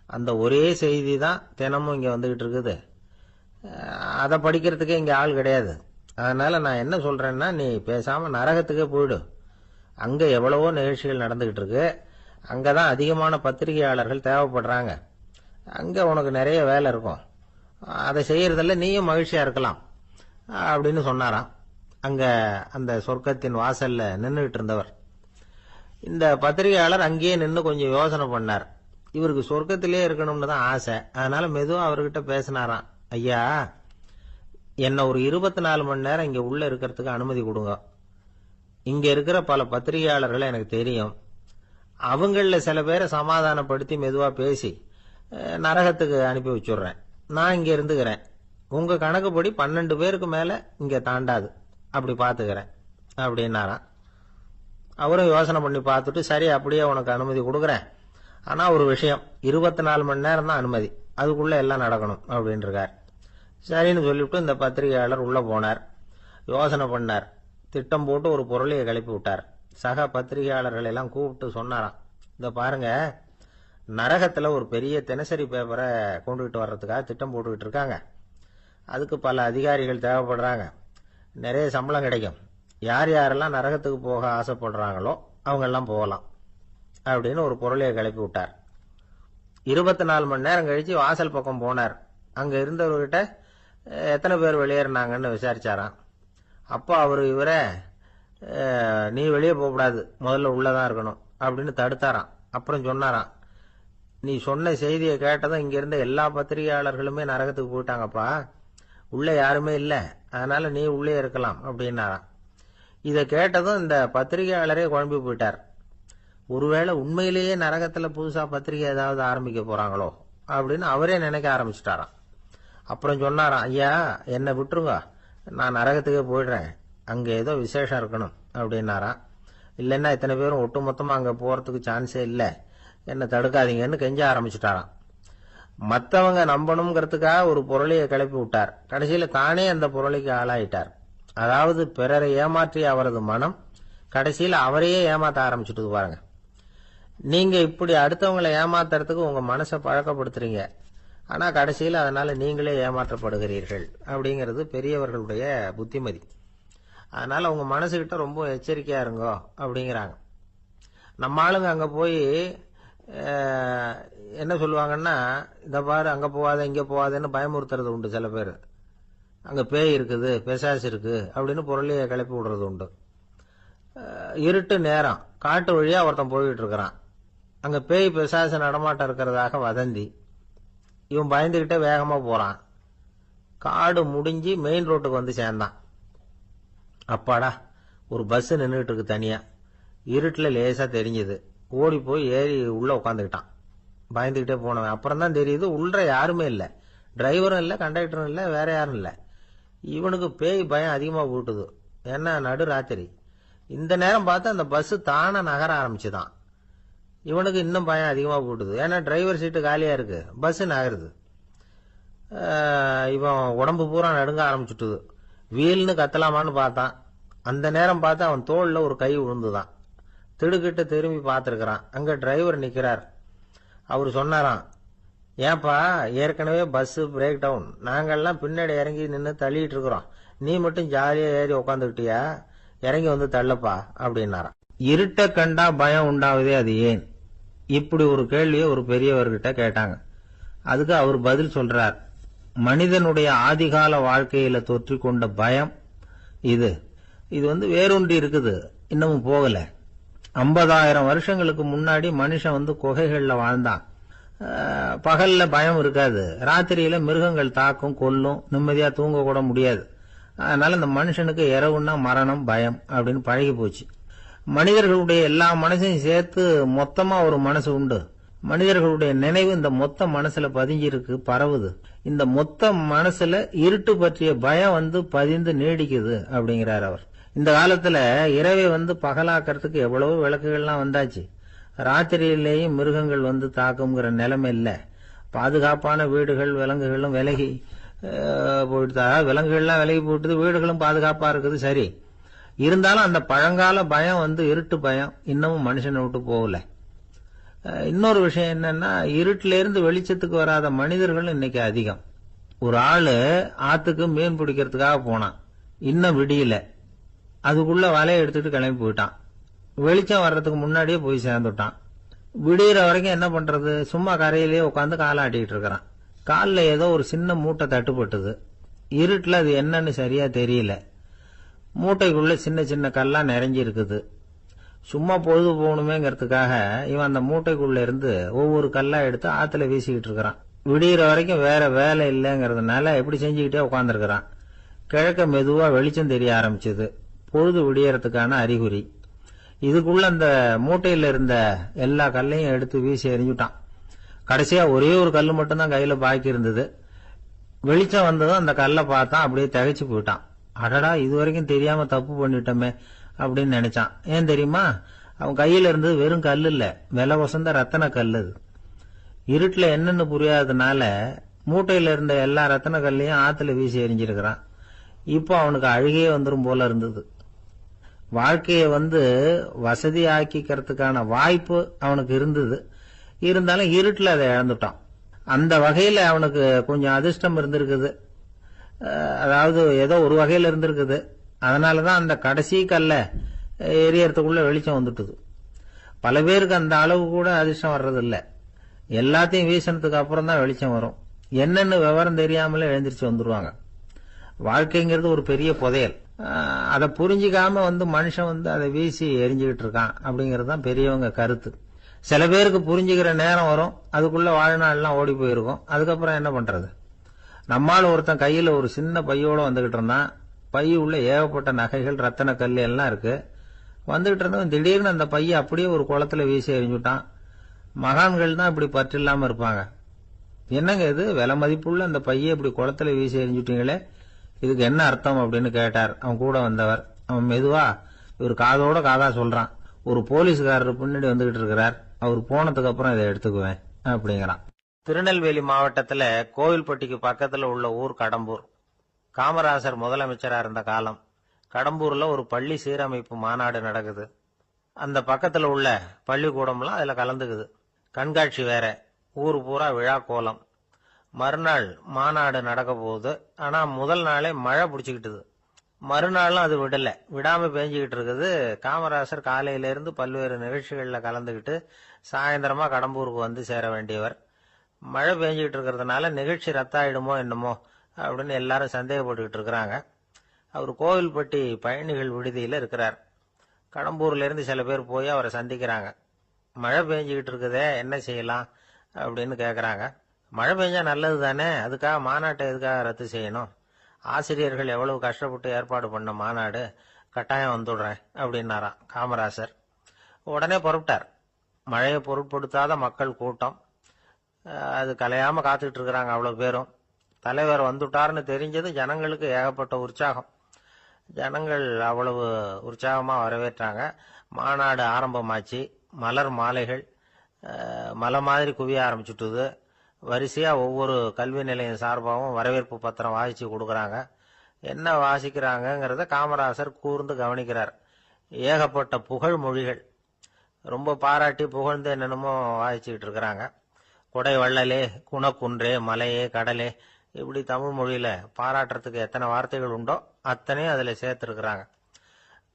அந்த ஒரே செய்தி தான் தினமும் இங்க வந்துகிட்டு இருக்குது. அதை படிக்கிறதுக்கே இங்க ஆள் கிடையாது. அதனால நான் என்ன சொல்றேன்னா, நீ பேசாம நரகத்துக்கே போயிடு. அங்க எவ்வளவோ நிகழ்ச்சிகள் நடந்துகிட்டு இருக்கு, அங்கதான் அதிகமான பத்திரிகையாளர்கள் தேவைப்படுறாங்க, அங்க உனக்கு நிறைய வேலை இருக்கும், அதை செய்யறதில்ல, நீயும் மகிழ்ச்சியா இருக்கலாம் அப்படின்னு சொன்னாராம். அங்க அந்த சொர்க்கத்தின் வாசல்ல நின்றுகிட்டு இருந்தவர். இந்த பத்திரிகையாளர் அங்கேயே நின்று கொஞ்சம் யோசனை பண்ணார். இவருக்கு சொர்க்கத்திலே இருக்கணும்னு தான் ஆசை. அதனால மெதுவா அவர்கிட்ட பேசினாராம். ஐயா, என்ன ஒரு 24 மணி நேரம் இங்க உள்ள இருக்கிறதுக்கு அனுமதி கொடுங்க. இங்க இருக்கிற பல பத்திரிகையாளர்களை எனக்கு தெரியும். அவங்கள சில பேரை சமாதானப்படுத்தி மெதுவா பேசி நரகத்துக்கு அனுப்பி வச்சுடுறேன். நான் இங்க இருந்துக்கிறேன். உங்க கணக்குப்படி 12 பேருக்கு மேல இங்க தாண்டாது, அப்படி பாத்துக்கிறேன் அப்படின்னாராம். அவரும் யோசனை பண்ணி பார்த்துட்டு, சரி அப்படியே உனக்கு அனுமதி கொடுக்குறேன், ஆனா ஒரு விஷயம், 24 மணி நேரம் தான் அனுமதி, அதுக்குள்ள எல்லாம் நடக்கணும் அப்படின்னு இருக்கார். சரின்னு சொல்லிவிட்டு இந்த பத்திரிகையாளர் உள்ள போனார். யோசனை பண்ணார். திட்டம் போட்டு ஒரு பொருளையை கிளப்பி விட்டார். சக பத்திரிகையாளர்கள் எல்லாம் கூப்பிட்டு சொன்னாராம், இந்த பாருங்க, நரகத்துல ஒரு பெரிய தினசரி பேப்பரை கொண்டுகிட்டு வர்றதுக்காக திட்டம் போட்டுக்கிட்டு இருக்காங்க. அதுக்கு பல அதிகாரிகள் தேவைப்படுறாங்க. நிறைய சம்பளம் கிடைக்கும். யார் யாரெல்லாம் நரகத்துக்கு போக ஆசைப்படுறாங்களோ அவங்க எல்லாம் போகலாம் அப்படின்னு ஒரு பொருளையை கிளப்பி விட்டார். 24 மணி நேரம் கழிச்சு வாசல் பக்கம் போனார். அங்க இருந்தவர்கிட்ட எத்தனை பேர் வெளியேறினாங்கன்னு விசாரிச்சாராம். அப்போ அவர் இவரை, நீ வெளியே போகக்கூடாது, முதல்ல உள்ளதான் இருக்கணும் அப்படின்னு தடுத்தாராம். அப்புறம் சொன்னாராம், நீ சொன்ன செய்தியை கேட்டதும் இங்க இருந்த எல்லா பத்திரிகையாளர்களுமே நரகத்துக்கு போயிட்டாங்கப்பா, உள்ள யாருமே இல்லை, அதனால நீ உள்ளே இருக்கலாம் அப்படின்னாராம். இதை கேட்டதும் இந்த பத்திரிகையாளரே குழம்பி போயிட்டார். ஒருவேளை உண்மையிலேயே நரகத்துல புதுசா பத்திரிகை ஏதாவது ஆரம்பிக்க போறாங்களோ அப்படின்னு அவரே நினைக்க ஆரம்பிச்சுட்டாராம். அப்புறம் சொன்னாராம், ஐயா என்னை விட்டுருங்க, நான் நரகத்துக்கே போயிடுறேன், அங்க ஏதோ விசேஷம் இருக்கணும் அப்படின்னாராம். இல்லைன்னா இத்தனை பேரும் ஒட்டுமொத்தமா அங்க போறதுக்கு சான்ஸே இல்லை, என்னை தடுக்காதீங்கன்னு கெஞ்ச ஆரம்பிச்சுட்டாராம். மற்றவங்க நம்பணுங்கிறதுக்காக ஒரு பொருளையை கிளப்பி விட்டார். கடைசியில தானே அந்த பொருளைக்கு ஆளாயிட்டார். அதாவது பிறரை ஏமாற்றிய அவரது மனம் கடைசியில் அவரையே ஏமாத்த ஆரம்பிச்சுட்டு பாருங்க. நீங்க இப்படி அடுத்தவங்களை ஏமாத்துறதுக்கு உங்க மனசை பழக்கப்படுத்துறீங்க, ஆனா கடைசியில் அதனால நீங்களே ஏமாற்றப்படுகிறீர்கள் அப்படிங்கிறது பெரியவர்களுடைய புத்திமதி. அதனால உங்க மனசுகிட்ட ரொம்ப எச்சரிக்கையா இருங்கோ அப்படிங்கிறாங்க. நம்ம ஆளுங்க அங்க போய் என்ன சொல்லுவாங்கன்னா, இந்த பாரு அங்க போவாத இங்க போவாதன்னு பயமுறுத்துறது உண்டு. சில பேர் அங்க பேய் இருக்குது, பிசாசு இருக்கு அப்படின்னு பொருளையை கிளப்பி விடுறது உண்டு. இருட்டு நேரம், காட்டு வழியா ஒருத்தன் போயிட்டு இருக்கிறான். அங்க பேய் பிசாசு நடமாட்டம் இருக்கிறதாக வதந்தி. இவன் பயந்துகிட்டே வேகமா போறான். காடு முடிஞ்சு மெயின் ரோட்டுக்கு வந்து சேர்ந்தான். அப்பாடா, ஒரு பஸ் நின்றுட்டு இருக்கு தனியா. இருட்டுல லேசா தெரிஞ்சது. ஓடி போய் ஏறி உள்ள உட்காந்துக்கிட்டான். பயந்துகிட்டே போனவன் அப்புறம் தான் தெரியுது உள்ள யாருமே இல்லை, டிரைவரும் இல்லை, கண்டக்டரும் இல்லை, வேற யாரும் இல்லை. இவனுக்கு பேய் பயம் அதிகமா போட்டுது. ஏன்னா நடு ராத்திரி. இந்த நேரம் பார்த்து அந்த பஸ் தானே நகர ஆரம்பிச்சுதான். இவனுக்கு இன்னும் பயம் அதிகமா போட்டுது. ஏன்னா டிரைவர் சீட்டு காலியா இருக்கு, பஸ் நகருது. இவன் உடம்பு பூரா நடுங்க ஆரம்பிச்சுட்டுது. வீல்னு கத்தலாமான்னு பார்த்தான். அந்த நேரம் பார்த்து அவன் தோல்ல ஒரு கை விழுந்துதான். திடுக்கிட்டு திரும்பி பார்த்திருக்கிறான். அங்க டிரைவர் நிக்கிறார். அவரு சொன்னாராம், ஏன்பா ஏற்கனவே பஸ் பிரேக் டவுன், நாங்கெல்லாம் பின்னாடி இறங்கி நின்று தள்ளிட்டு இருக்கிறோம், நீ மட்டும் ஜாலியா ஏறி உக்காந்துக்கிட்டியா, இறங்கி வந்து தள்ளப்பா அப்படின்னாராம். இருட்ட கண்டா பயம் உண்டாவதே அது ஏன்? இப்படி ஒரு கேள்வியை ஒரு பெரியவர்கிட்ட கேட்டாங்க. அதுக்கு அவர் பதில் சொல்றார், மனிதனுடைய ஆதிகால வாழ்க்கையில தொற்றி கொண்ட பயம் இது வேரூன்றி இருக்குது, இன்னமும் போகல. 50,000 வருஷங்களுக்கு முன்னாடி மனுஷன் குகைகள்ல வாழ்ந்தான். பகல்ல பயம் இருக்காது, ராத்திரியில மிருகங்கள் தாக்கும் கொல்லும், நிம்மதியா தூங்க கூட முடியாது. அதனால இந்த மனுஷனுக்கு இரவுன்னா மரணம் பயம் அப்படின்னு பழகி போச்சு. மனிதர்களுடைய எல்லா மனசையும் சேர்த்து மொத்தமா ஒரு மனசு உண்டு. மனிதர்களுடைய நினைவு இந்த மொத்த மனசுல பதிஞ்சிருக்கு, பரவுது. இந்த மொத்த மனசுல இருட்டு பற்றிய பயம் பதிந்து நீடிக்குது அப்படிங்கிறார் அவர். இந்த காலத்துல இரவை பகலாக்கிறதுக்கு எவ்வளவு விளக்குகள்லாம் வந்தாச்சு. ராத்திரியிலேயும் மிருகங்கள் தாக்குங்கிற நிலைமை இல்ல. பாதுகாப்பான வீடுகள் விலங்குகளும் விலகி போயிட்டு, விலங்குகள்லாம் விலகி போயிட்டு, வீடுகளும் பாதுகாப்பா இருக்குது. சரி, இருந்தாலும் அந்த பழங்கால பயம் இருட்டு பயம் இன்னமும் மனுஷனை விட்டு போகல. இன்னொரு விஷயம் என்னன்னா, இருட்டுல இருந்து வெளிச்சத்துக்கு வராத மனிதர்கள் இன்னைக்கு அதிகம். ஒரு ஆளு ஆத்துக்கு மீன் பிடிக்கிறதுக்காக போனான். இன்னும் விடியல. அதுக்குள்ள வலையை எடுத்துட்டு கிளம்பி போயிட்டான். வெளிச்சம் வர்றதுக்கு முன்னாடியே போய் சேர்ந்துட்டான். விடிகிற வரைக்கும் என்ன பண்றது, சும்மா கரையிலேயே உட்காந்து காலாட்டிட்டு இருக்கிறான். காலில் ஏதோ ஒரு சின்ன மூட்டை தட்டுப்பட்டது. இருட்டுல அது என்னன்னு சரியா தெரியல. மூட்டைக்குள்ள சின்ன சின்ன கல்லா நிறைஞ்சி இருக்குது. சும்மா பொழுது போகணுமேங்கிறதுக்காக இவன் அந்த மூட்டைக்குள்ள இருந்து ஒவ்வொரு கல்லா எடுத்து ஆத்துல வீசிக்கிட்டு இருக்கிறான். விடிகிற வரைக்கும் வேற வேலை இல்லைங்கிறதுனால எப்படி செஞ்சுக்கிட்டே உட்காந்துருக்கிறான். கிழக்க மெதுவா வெளிச்சம் தெரிய ஆரம்பிச்சது. பொழுது விடியறதுக்கான அறிகுறி. இதுக்குள்ள அந்த மூட்டையில இருந்த எல்லா கல்லையும் எடுத்து வீசி எறிஞ்சுட்டான். கடைசியா ஒரே ஒரு கல்லு மட்டும்தான் கையில பாக்கி இருந்தது. வெளிச்சம் வந்ததும் அந்த கல்லை பார்த்தான். அப்படியே திகைச்சு போயிட்டான். அடடா, இது வரைக்கும் தெரியாம தப்பு பண்ணிட்டோமே அப்படின்னு நினைச்சான். ஏன் தெரியுமா? அவன் கையில இருந்தது வெறும் கல் இல்ல, விலை வசந்த ரத்தன கல். அது இருட்டுல என்னன்னு புரியாததுனால மூட்டையில இருந்த எல்லா ரத்தன கல்லையும் ஆத்துல வீசி எறிஞ்சிருக்கிறான். இப்போ அவனுக்கு அழுகையே வந்துரும் போல இருந்தது. வாழ்க்கையை வசதி ஆக்கிக்கிறதுக்கான வாய்ப்பு அவனுக்கு இருந்தது. இருந்தாலும் இருட்டுல அதை இழந்துட்டான். அந்த வகையில அவனுக்கு கொஞ்சம் அதிர்ஷ்டம் இருந்திருக்குது. அதாவது ஏதோ ஒரு வகையில இருந்திருக்குது. அதனாலதான் அந்த கடைசி கல்ல எரியறதுக்குள்ள வெளிச்சம் வந்துட்டுது. பல பேருக்கு அந்த அளவு கூட அதிர்ஷ்டம் வர்றதில்லை. எல்லாத்தையும் வீசினதுக்கு அப்புறம் தான் வெளிச்சம் வரும். என்னன்னு விவரம் தெரியாமலே எழுந்திரிச்சு வந்துருவாங்க. வாழ்க்கைங்கிறது ஒரு பெரிய புதையல். அதை புரிஞ்சிக்காம மனுஷன் அதை வீசி எரிஞ்சுக்கிட்டு இருக்கான் அப்படிங்கிறது தான் பெரியவங்க கருத்து. சில பேருக்கு புரிஞ்சுக்கிற நேரம் வரும், அதுக்குள்ள வாழ்நாள்லாம் ஓடி போயிருக்கும். அதுக்கப்புறம் என்ன பண்றது? நம்மால் ஒருத்தன் கையில ஒரு சின்ன பையோட வந்துகிட்டு இருந்தான். பை உள்ள ஏகப்பட்ட நகைகள், ரத்தன கல் எல்லாம் இருக்கு. வந்துகிட்டு இருந்தவன் திடீர்னு அந்த பைய அப்படியே ஒரு குளத்துல வீசி எறிஞ்சுட்டான். மகான்கள் தான் இப்படி பற்று இல்லாம இருப்பாங்க. என்னங்க இது, விலை மதிப்புள்ள அந்த பைய இப்படி குளத்துல வீசி எறிஞ்சுட்டீங்களே, இதுக்கு என்ன அர்த்தம் அப்படின்னு கேட்டார் அவன் கூட வந்தவர். அவன் மெதுவா இவர் காதோட காதா சொல்றான். ஒரு போலீஸ்காரர் பின்னாடி வந்துகிட்டு இருக்கிறார், அவர் போனதுக்கு அப்புறம் இதை எடுத்துக்குவேன் அப்படிங்கிறான். திருநெல்வேலி மாவட்டத்துல கோவில்பட்டிக்கு பக்கத்துல உள்ள ஊர் கடம்பூர். காமராசர் முதலமைச்சரா இருந்த காலம். கடம்பூர்ல ஒரு பள்ளி சீரமைப்பு மாநாடு நடக்குது. அந்த பக்கத்துல உள்ள பள்ளிக்கூடம்லாம் அதுல கலந்துக்குது. கண்காட்சி வேற, ஊர் பூரா விழா கோலம். மறுநாள் மாநாடு நடக்க போகுது. ஆனா முதல் நாளே மழை பிடிச்சுக்கிட்டுது. மறுநாளும் அது விடாம பேஞ்சுக்கிட்டு இருக்குது. காமராசர் காலையில இருந்து பல்வேறு நிகழ்ச்சிகள்ல கலந்துகிட்டு சாயந்தரமா கடம்பூருக்கு வந்து சேர வேண்டியவர். மழை பெஞ்சுக்கிட்டு இருக்கிறதுனால நிகழ்ச்சி ரத்தாயிடுமோ என்னமோ அப்படின்னு எல்லாரும் சந்தேகப்பட்டுக்கிட்டு இருக்கிறாங்க. அவர் கோவில்பட்டி பயணிகள் விடுதியில இருக்கிறார். கடம்பூர்ல இருந்து சில பேர் போய் அவரை சந்திக்கிறாங்க. மழை பெஞ்சுக்கிட்டு இருக்குதே, என்ன செய்யலாம் அப்படின்னு கேக்குறாங்க. மழை பெஞ்சா நல்லது தானே, அதுக்காக மாநாட்டை எதுக்காக ரத்து செய்யணும்? ஆசிரியர்கள் எவ்வளவு கஷ்டப்பட்டு ஏற்பாடு பண்ண மாநாடு, கட்டாயம் வந்துடுறேன் அப்படின்னாராம் காமராசர். உடனே புறப்பட்டார். மழையை பொருட்படுத்தாத மக்கள் கூட்டம். அது கலையாம காத்துக்கிட்டு இருக்கிறாங்க அவ்வளவு பேரும். தலைவர் வந்துட்டார்னு தெரிஞ்சது ஜனங்களுக்கு ஏகப்பட்ட உற்சாகம். ஜனங்கள் அவ்வளவு உற்சாகமா வரவேற்றாங்க. மாநாடு ஆரம்பமாச்சு. மலர் மாலைகள் மலை மாதிரி குவிய ஆரம்பிச்சுட்டுது. வரிசையா ஒவ்வொரு கல்வி நிலையம் சார்பாகவும் வரவேற்பு பத்திரம் வாசிச்சு கொடுக்கறாங்க. என்ன வாசிக்கிறாங்கிறத காமராசர் கூர்ந்து கவனிக்கிறார். ஏகப்பட்ட புகழ் மொழிகள். ரொம்ப பாராட்டி புகழ்ந்து என்னென்னமோ வாசிச்சுக்கிட்டு இருக்கிறாங்க. கொடை வள்ளலே, குணக்குன்றே, மலையே, கடலே, இப்படி தமிழ் மொழியில பாராட்டுறதுக்கு எத்தனை வார்த்தைகள் உண்டோ அத்தனையும் அதுல சேர்த்திருக்கிறாங்க.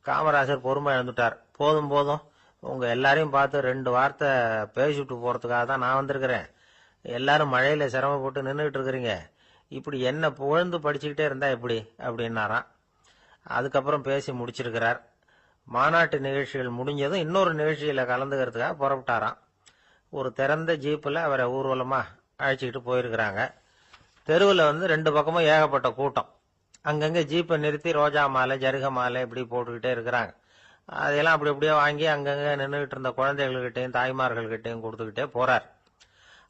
காமராசர் பொறுமை இழந்துட்டார். போதும் போதும், உங்க எல்லாரையும் பார்த்து 2 வார்த்தை பேசிட்டு போறதுக்காக தான் நான் வந்திருக்கிறேன். எல்லாரும் மழையில சிரமப்பட்டு நின்றுகிட்டு இருக்கிறீங்க. இப்படி என்ன புகழ்ந்து படிச்சுக்கிட்டே இருந்தா எப்படி அப்படின்னாராம். அதுக்கப்புறம் பேசி முடிச்சிருக்கிறார். மாநாட்டு நிகழ்ச்சிகள் முடிஞ்சதும் இன்னொரு நிகழ்ச்சியில கலந்துக்கிறதுக்காக புறப்பட்டாராம். ஒரு திறந்த ஜீப்ல அவரை ஊர்வலமா அழைச்சிக்கிட்டு போயிருக்கிறாங்க. தெருவில் 2 பக்கமும் ஏகப்பட்ட கூட்டம். அங்கங்க ஜீப்பை நிறுத்தி ரோஜா மாலை, ஜருக மாலை இப்படி போட்டுக்கிட்டே இருக்கிறாங்க. அதையெல்லாம் அப்படி அப்படியே வாங்கி அங்கங்க நின்றுகிட்டு இருந்த குழந்தைகள்கிட்டையும் தாய்மார்கள்கிட்டையும் கொடுத்துக்கிட்டே போறார்.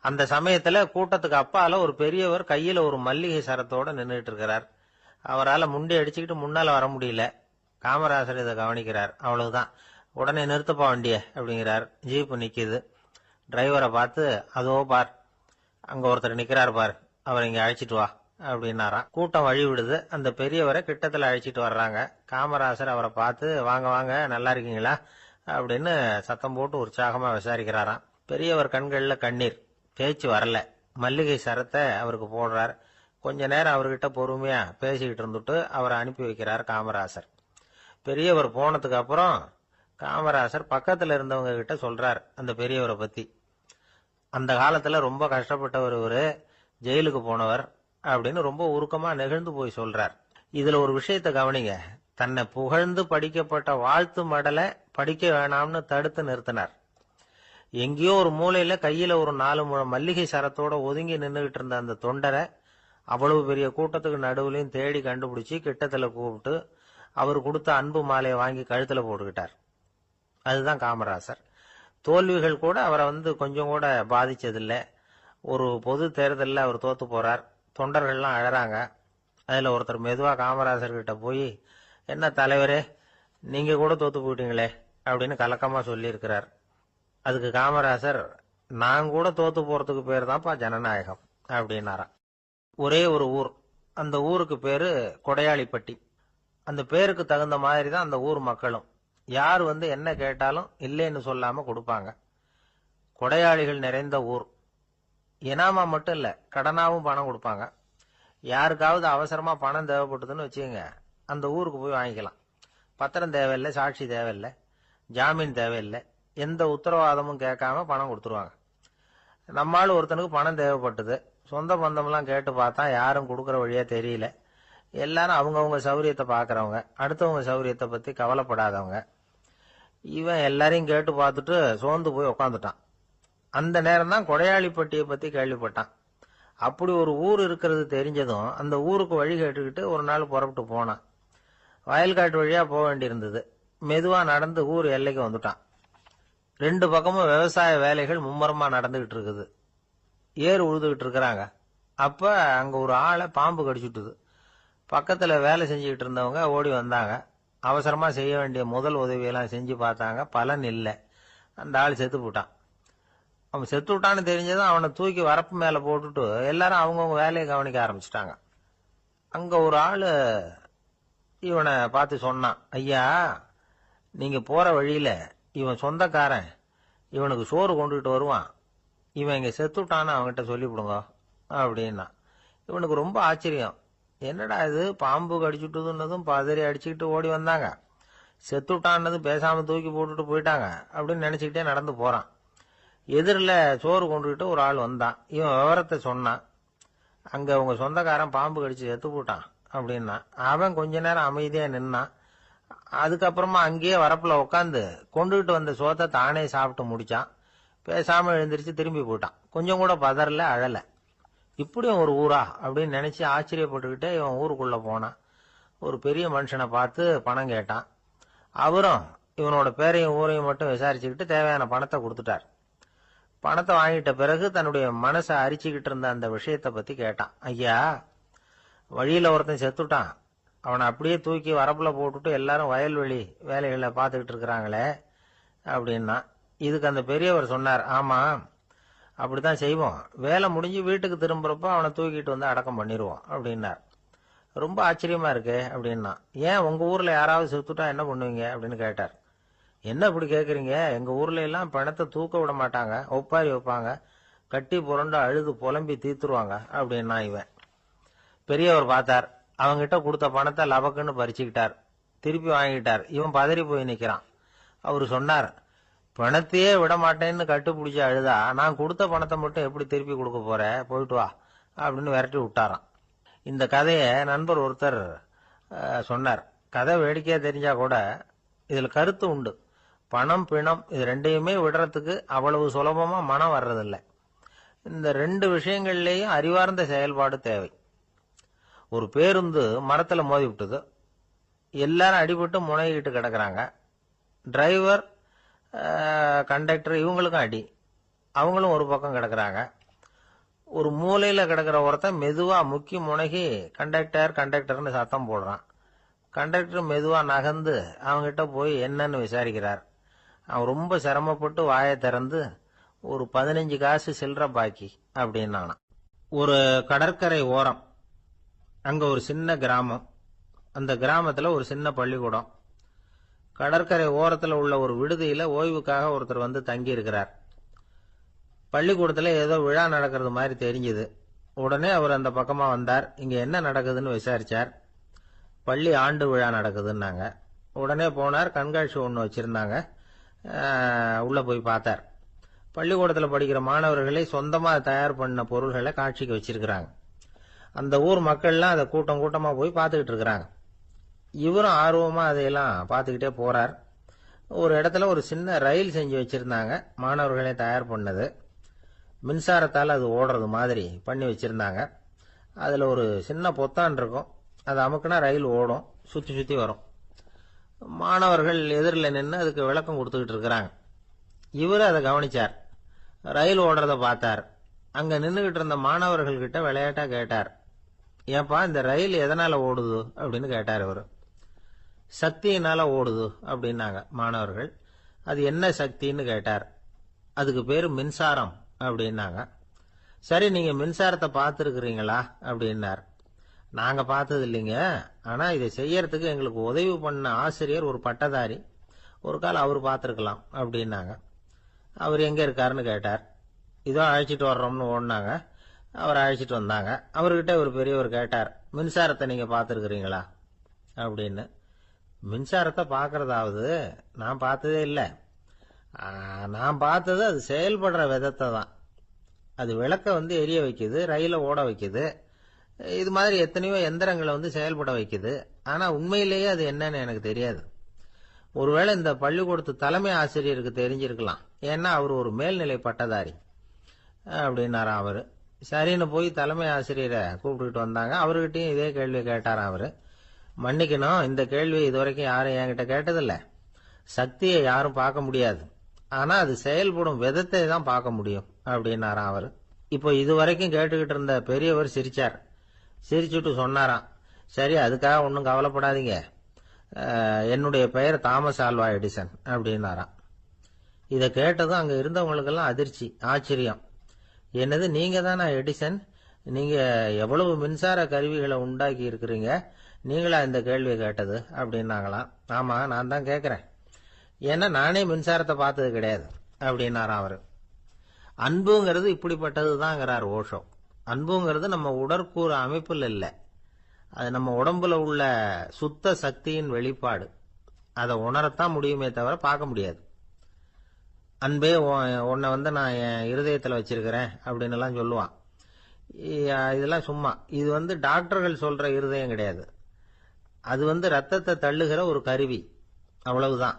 அந்த சமயத்துல கூட்டத்துக்கு அப்பால ஒரு பெரியவர் கையில ஒரு மல்லிகை சரத்தோட நின்றுட்டு இருக்கிறார். அவரால் முண்டி அடிச்சுக்கிட்டு முன்னால வர முடியல. காமராசர் இதை கவனிக்கிறார். அவ்வளவுதான், உடனே நிறுத்தப்பா வண்டிய அப்படிங்கிறார். ஜீப்பு நிக்குது. டிரைவரை பார்த்து, அதோ பார், அங்க ஒருத்தர் நிக்கிறார் பார், அவர் இங்க அழைச்சிட்டு வா அப்படின்னாராம். கூட்டம் வழி விடுது. அந்த பெரியவரை கிட்டத்துல அழைச்சிட்டு வர்றாங்க. காமராசர் அவரை பார்த்து, வாங்க வாங்க, நல்லா இருக்கீங்களா அப்படின்னு சத்தம் போட்டு உற்சாகமா விசாரிக்கிறாராம். பெரியவர் கண்கள்ல கண்ணீர், பேச்சு வரல. மல்லிகை சரத்தை அவருக்கு போடுறார். கொஞ்ச நேரம் அவர்கிட்ட பொறுமையா பேசிக்கிட்டு இருந்துட்டு அவரை அனுப்பி வைக்கிறார் காமராசர். பெரியவர் போனதுக்கு அப்புறம் காமராசர் பக்கத்துல இருந்தவங்க கிட்ட சொல்றார் அந்த பெரியவரை பத்தி. அந்த காலத்துல ரொம்ப கஷ்டப்பட்டவர் இவரு, ஜெயிலுக்கு போனவர் அப்படின்னு ரொம்ப உருக்கமா நெகிழ்ந்து போய் சொல்றார். இதுல ஒரு விஷயத்த கவனிங்க. தன்னை புகழ்ந்து படிக்கப்பட்ட வாழ்த்து மடலை படிக்க வேணாம்னு தடுத்து நிறுத்தினார். எங்கேயோ ஒரு மூலையில கையில ஒரு 4 முழம் மல்லிகை சரத்தோட ஒதுங்கி நின்றுகிட்டு இருந்த அந்த தொண்டரை அவ்வளவு பெரிய கூட்டத்துக்கு நடுவுலையும் தேடி கண்டுபிடிச்சி கிட்டத்துல கூப்பிட்டு அவர் கொடுத்த அன்பு மாலையை வாங்கி கழுத்துல போட்டுக்கிட்டார். அதுதான் காமராசர். தோல்விகள் கூட அவரை கொஞ்சம் கூட பாதிச்சதில்லை. ஒரு பொது தேர்தலில் அவர் தோத்து போறார். தொண்டர்கள்லாம் அழறாங்க. அதுல ஒருத்தர் மெதுவா காமராசர் கிட்ட போய், என்ன தலைவரே, நீங்க கூட தோத்து போயிட்டீங்களே அப்படின்னு கலக்கமா சொல்லி இருக்கிறார். அதுக்கு காமராசர், நான் கூட தோத்து போறதுக்கு பேர் தான்ப்பா ஜனநாயகம் அப்படின்னாராம். ஒரே ஒரு ஊர், அந்த ஊருக்கு பேரு கொடையாளிப்பட்டி. அந்த பேருக்கு தகுந்த மாதிரி தான் அந்த ஊர் மக்களும். யார் என்ன கேட்டாலும் இல்லைன்னு சொல்லாம கொடுப்பாங்க. கொடையாளிகள் நிறைந்த ஊர். இனாமா மட்டும் இல்ல, கடனாவும் பணம் கொடுப்பாங்க. யாருக்காவது அவசரமா பணம் தேவைப்பட்டதுன்னு வச்சுக்கோங்க, அந்த ஊருக்கு போய் வாங்கிக்கலாம். பத்திரம் தேவையில்லை, சாட்சி தேவையில்லை, ஜாமீன் தேவையில்லை, எந்த உத்தரவாதமும் கேட்காம பணம் கொடுத்துருவாங்க. நம்மால் ஒருத்தனுக்கு பணம் தேவைப்பட்டது. சொந்த பந்தம்லாம் கேட்டு பார்த்தா யாரும் கொடுக்கற வழியா தெரியல. எல்லாரும் அவங்கவுங்க சௌரியத்தை பாக்குறவங்க, அடுத்தவங்க சௌரியத்தை பத்தி கவலைப்படாதவங்க. இவன் எல்லாரையும் கேட்டு பார்த்துட்டு சோர்ந்து போய் உக்காந்துட்டான். அந்த நேரம் தான் கொடையாளிப்பட்டியை பத்தி கேள்விப்பட்டான். அப்படி ஒரு ஊர் இருக்கிறது தெரிஞ்சதும் அந்த ஊருக்கு வழி கேட்டுக்கிட்டு ஒரு நாள் புறப்பட்டு போனான். வயல்காட்டு வழியா போக வேண்டியிருந்தது. மெதுவா நடந்து ஊர் எல்லைக்கு வந்துட்டான். 2 பக்கமும் விவசாய வேலைகள் மும்முரமா நடந்துகிட்டு இருக்குது. ஏறு உழுதுகிட்டு இருக்கிறாங்க. அப்ப அங்க ஒரு ஆளை பாம்பு கடிச்சுட்டுது. பக்கத்துல வேலை செஞ்சுக்கிட்டு இருந்தவங்க ஓடி வந்தாங்க. அவசரமா செய்ய வேண்டிய முதல் உதவியெல்லாம் செஞ்சு பார்த்தாங்க. பலன் இல்லை. அந்த ஆள் செத்து போட்டான். அவன் செத்து விட்டான்னு தெரிஞ்சதும் அவனை தூக்கி வரப்பு மேல போட்டுட்டு எல்லாரும் அவங்கவுங்க வேலையை கவனிக்க ஆரம்பிச்சிட்டாங்க. அங்க ஒரு ஆளு இவனை பார்த்து சொன்னான், ஐயா, நீங்க போற வழியில இவன் சொந்தக்காரன் இவனுக்கு சோறு கொண்டுகிட்டு வருவான். இவன் இங்க செத்துட்டான்னு அவன்கிட்ட சொல்லிவிடுங்க அப்படின்னா. இவனுக்கு ரொம்ப ஆச்சரியம். என்னடா இது, பாம்பு கடிச்சுட்டுதுன்னதும் பதறி அடிச்சுக்கிட்டு ஓடி வந்தாங்க, செத்துட்டான்னதும் பேசாம தூக்கி போட்டுட்டு போயிட்டாங்க அப்படின்னு நினைச்சுக்கிட்டே நடந்து போறான். எதிரில் சோறு கொண்டுகிட்டு ஒரு ஆள் வந்தான். இவன் விவரத்தை சொன்னான். அங்க உங்க சொந்தக்காரன் பாம்பு கடிச்சு செத்து போட்டான் அப்படின்னா. அவன் கொஞ்ச நேரம் அமைதியா நின்னான். அதுக்கப்புறமா அங்கேயே வரப்புல உட்காந்து கொண்டுகிட்டு வந்த சோத்தை தானே சாப்பிட்டு முடிச்சான். பேசாம எழுந்திரிச்சு திரும்பி போயிட்டான். கொஞ்சம் கூட பதறல, அழல. இப்படியும் ஒரு ஊரா அப்படின்னு நினைச்சு ஆச்சரியப்பட்டுக்கிட்டே இவன் ஊருக்குள்ள போனான். ஒரு பெரிய மனுஷனை பார்த்து பணம் கேட்டான். அவரும் இவனோட பேரையும் ஊரையும் மட்டும் விசாரிச்சுக்கிட்டு தேவையான பணத்தை கொடுத்துட்டார். பணத்தை வாங்கிட்ட பிறகு தன்னுடைய மனசை அரிச்சுக்கிட்டு இருந்த அந்த விஷயத்தை பத்தி கேட்டான். ஐயா, வழியில ஒருத்தன் செத்துட்டான், அவனை அப்படியே தூக்கி வரப்புல போட்டுட்டு எல்லாரும் வயல்வெளி வேலைகளை பார்த்துக்கிட்டு இருக்கிறாங்களே அப்படின்னா. இதுக்கு அந்த பெரியவர் சொன்னார், ஆமா, அப்படித்தான் செய்வோம். வேலை முடிஞ்சு வீட்டுக்கு திரும்புறப்ப அவனை தூக்கிட்டு வந்து அடக்கம் பண்ணிடுவோம் அப்படின்னார். ரொம்ப ஆச்சரியமா இருக்கு அப்படின்னா. ஏன் உங்க ஊர்ல யாராவது செத்துட்டா என்ன பண்ணுவீங்க அப்படின்னு கேட்டார். என்ன இப்படி கேக்குறீங்க, எங்க ஊர்ல எல்லாம் பணத்தை தூக்க விட மாட்டாங்க, ஒப்பாரி வைப்பாங்க, கட்டி புரண்டு அழுது புலம்பி தீத்துருவாங்க அப்படின்னா. இவன் பெரியவர் பார்த்தார். அவங்கிட்ட கொடுத்த பணத்தை லபக்குன்னு பறிச்சுக்கிட்டார். திருப்பி வாங்கிட்டார். இவன் பதறி போய் நிக்கிறான். அவரு சொன்னார், பணத்தையே விட மாட்டேன்னு கட்டுப்பிடிச்சு அழுதா நான் கொடுத்த பணத்தை மட்டும் எப்படி திருப்பி கொடுக்க போற, போயிட்டு வா அப்படின்னு விரட்டி விட்டாராம். இந்த கதையை நண்பர் ஒருத்தர் சொன்னார். கதை வேடிக்கையா தெரிஞ்சா கூட இதுல கருத்து உண்டு. பணம் பிணம் இது ரெண்டையுமே விடுறதுக்கு அவ்வளவு சுலபமா மனம் வர்றதில்லை. இந்த 2 விஷயங்கள்லயும் அறிவார்ந்த செயல்பாடு தேவை. ஒரு பேருந்து மரத்துல மோதி விட்டது. எல்லாரும் அடிபட்டு முனைகிட்டு கிடக்குறாங்க. டிரைவர், கண்டக்டர் இவங்களுக்கும் அடி. அவங்களும் ஒரு பக்கம் கிடக்குறாங்க. ஒரு மூலையில கிடக்கிற ஒருத்தன் மெதுவா முக்கி முனகி கண்டக்டர்னு சத்தம் போடுறான். கண்டக்டர் மெதுவா நகர்ந்து அவங்கிட்ட போய் என்னன்னு விசாரிக்கிறார். அவன் ரொம்ப சிரமப்பட்டு வாயை திறந்து ஒரு 15 காசு சில்லற பாக்கி அப்படின்னானா. ஒரு கடற்கரை ஓரம், அங்க ஒரு சின்ன கிராமம். அந்த கிராமத்துல ஒரு சின்ன பள்ளிக்கூடம். கடற்கரை ஓரத்துல உள்ள ஒரு விடுதியில ஓய்வுக்காக ஒருத்தர் வந்து தங்கி இருக்கிறார். பள்ளிக்கூடத்துல ஏதோ விழா நடக்கிறது மாதிரி தெரிஞ்சது. உடனே அவர் அந்த பக்கமா வந்தார். இங்க என்ன நடக்குதுன்னு விசாரிச்சார். பள்ளி ஆண்டு விழா நடக்குதுன்னாங்க. உடனே போனார். கண்காட்சி ஒன்று வச்சிருந்தாங்க. உள்ள போய் பார்த்தார். பள்ளிக்கூடத்துல படிக்கிற மாணவர்களை சொந்தமா தயார் பண்ண பொருள்களை காட்சிக்கு வச்சிருக்கிறாங்க. அந்த ஊர் மக்கள்லாம் அதை கூட்டம் கூட்டமா போய் பார்த்துக்கிட்டு இருக்கிறாங்க. இவரும் ஆர்வமா அதையெல்லாம் பார்த்துக்கிட்டே போறார். ஒரு இடத்துல ஒரு சின்ன ரயில் செஞ்சு வச்சிருந்தாங்க, மாணவர்களே தயார் பண்ணது. மின்சாரத்தால் அது ஓடுறது மாதிரி பண்ணி வச்சிருந்தாங்க. அதுல ஒரு சின்ன பொத்தான் இருக்கும், அதை அமுக்குனா ரயில் ஓடும், சுத்தி சுத்தி வரும். மாணவர்கள் எதிரில் நின்று அதுக்கு விளக்கம் கொடுத்துக்கிட்டு இருக்கிறாங்க. இவரு அதை கவனிச்சார், ரயில் ஓடுறத பார்த்தார். அங்க நின்றுகிட்டு இருந்த மாணவர்கள் கிட்ட விளையாட்டா கேட்டார், ஏப்பா இந்த ரயில் எதனால ஓடுது அப்படின்னு கேட்டார் இவரு. சக்தியினால ஓடுது அப்படின்னாங்க மாணவர்கள். அது என்ன சக்தின்னு கேட்டார். அதுக்கு பேரு மின்சாரம் அப்படின்னாங்க. சரி, நீங்க மின்சாரத்தை பார்த்துருக்கிறீங்களா அப்படின்னார். நாங்க பார்த்தது இல்லைங்க, ஆனா இதை செய்யறதுக்கு எங்களுக்கு உதவி பண்ண ஆசிரியர் ஒரு பட்டதாரி, ஒரு காலம் அவர் பார்த்துருக்கலாம் அப்படின்னாங்க. அவர் எங்க இருக்காருன்னு கேட்டார். இதோ அழைச்சிட்டு வர்றோம்னு ஓடினாங்க. அவரை அழைச்சிட்டு வந்தாங்க. அவர்கிட்ட ஒரு பெரியவர் கேட்டார், மின்சாரத்தை நீங்க பார்த்துருக்கிறீங்களா அப்படின்னு. மின்சாரத்தை பார்க்கறதாவது நான் பார்த்ததே இல்லை. நான் பார்த்தது அது செயல்படுற விதத்தை தான். அது விளக்க எரிய வைக்குது, ரயில ஓட வைக்குது, இது மாதிரி எத்தனையோ எந்திரங்களை செயல்பட வைக்குது. ஆனா உண்மையிலேயே அது என்னன்னு எனக்கு தெரியாது. ஒருவேளை இந்த பள்ளிக்கூடத்து தலைமை ஆசிரியருக்கு தெரிஞ்சிருக்கலாம், ஏன்னா அவர் ஒரு மேல்நிலை பட்டதாரி அப்படின்னாராம் அவரு. சரின்னு போய் தலைமை ஆசிரியரை கூப்பிட்டுக்கிட்டு வந்தாங்க. அவர்கிட்டயும் இதே கேள்வி கேட்டாராம் அவரு. மன்னிக்கணும், இந்த கேள்வி இதுவரைக்கும் யாரும் என்கிட்ட கேட்டதில்ல. சக்தியை யாரும் பார்க்க முடியாது, ஆனா அது செயல்படும் விதத்தை தான் பார்க்க முடியும் அப்படின்னாராம் அவரு. இப்போ இதுவரைக்கும் கேட்டுக்கிட்டு இருந்த பெரியவர் சிரிச்சார். சிரிச்சுட்டு சொன்னாராம், சரி அதுக்காக ஒன்றும் கவலைப்படாதீங்க, என்னுடைய பெயர் தாமஸ் ஆல்வா எடிசன் அப்படின்னாராம். இதை கேட்டதும் அங்க இருந்தவங்களுக்கெல்லாம் அதிர்ச்சி, ஆச்சரியம். என்னது, நீங்க தானா எடிசன்? நீங்க எவ்வளவு மின்சார கருவிகளை உண்டாக்கி இருக்கிறீங்க, நீங்களா இந்த கேள்வியை கேட்டது அப்படின்னாங்களாம். ஆமா, நான் தான் கேட்கிறேன், ஏன்னா நானே மின்சாரத்தை பார்த்தது கிடையாது அப்படின்னாராம் அவரு. அன்புங்கிறது இப்படிப்பட்டதுதாங்கிறார் ஓஷோ. அன்புங்கிறது நம்ம உடற்கூறு அமைப்பில் இல்லை, அது நம்ம உடம்புல உள்ள சுத்த சக்தியின் வெளிப்பாடு. அதை உணரத்தான் முடியுமே தவிர பார்க்க முடியாது. அன்பே உன்னை நான் என் இருதயத்தில் வச்சிருக்கிறேன் அப்படின்னு எல்லாம் சொல்லுவான். இதெல்லாம் சும்மா. இது டாக்டர்கள் சொல்ற இருதயம் கிடையாது. அது ரத்தத்தை தள்ளுகிற ஒரு கருவி, அவ்வளவுதான்.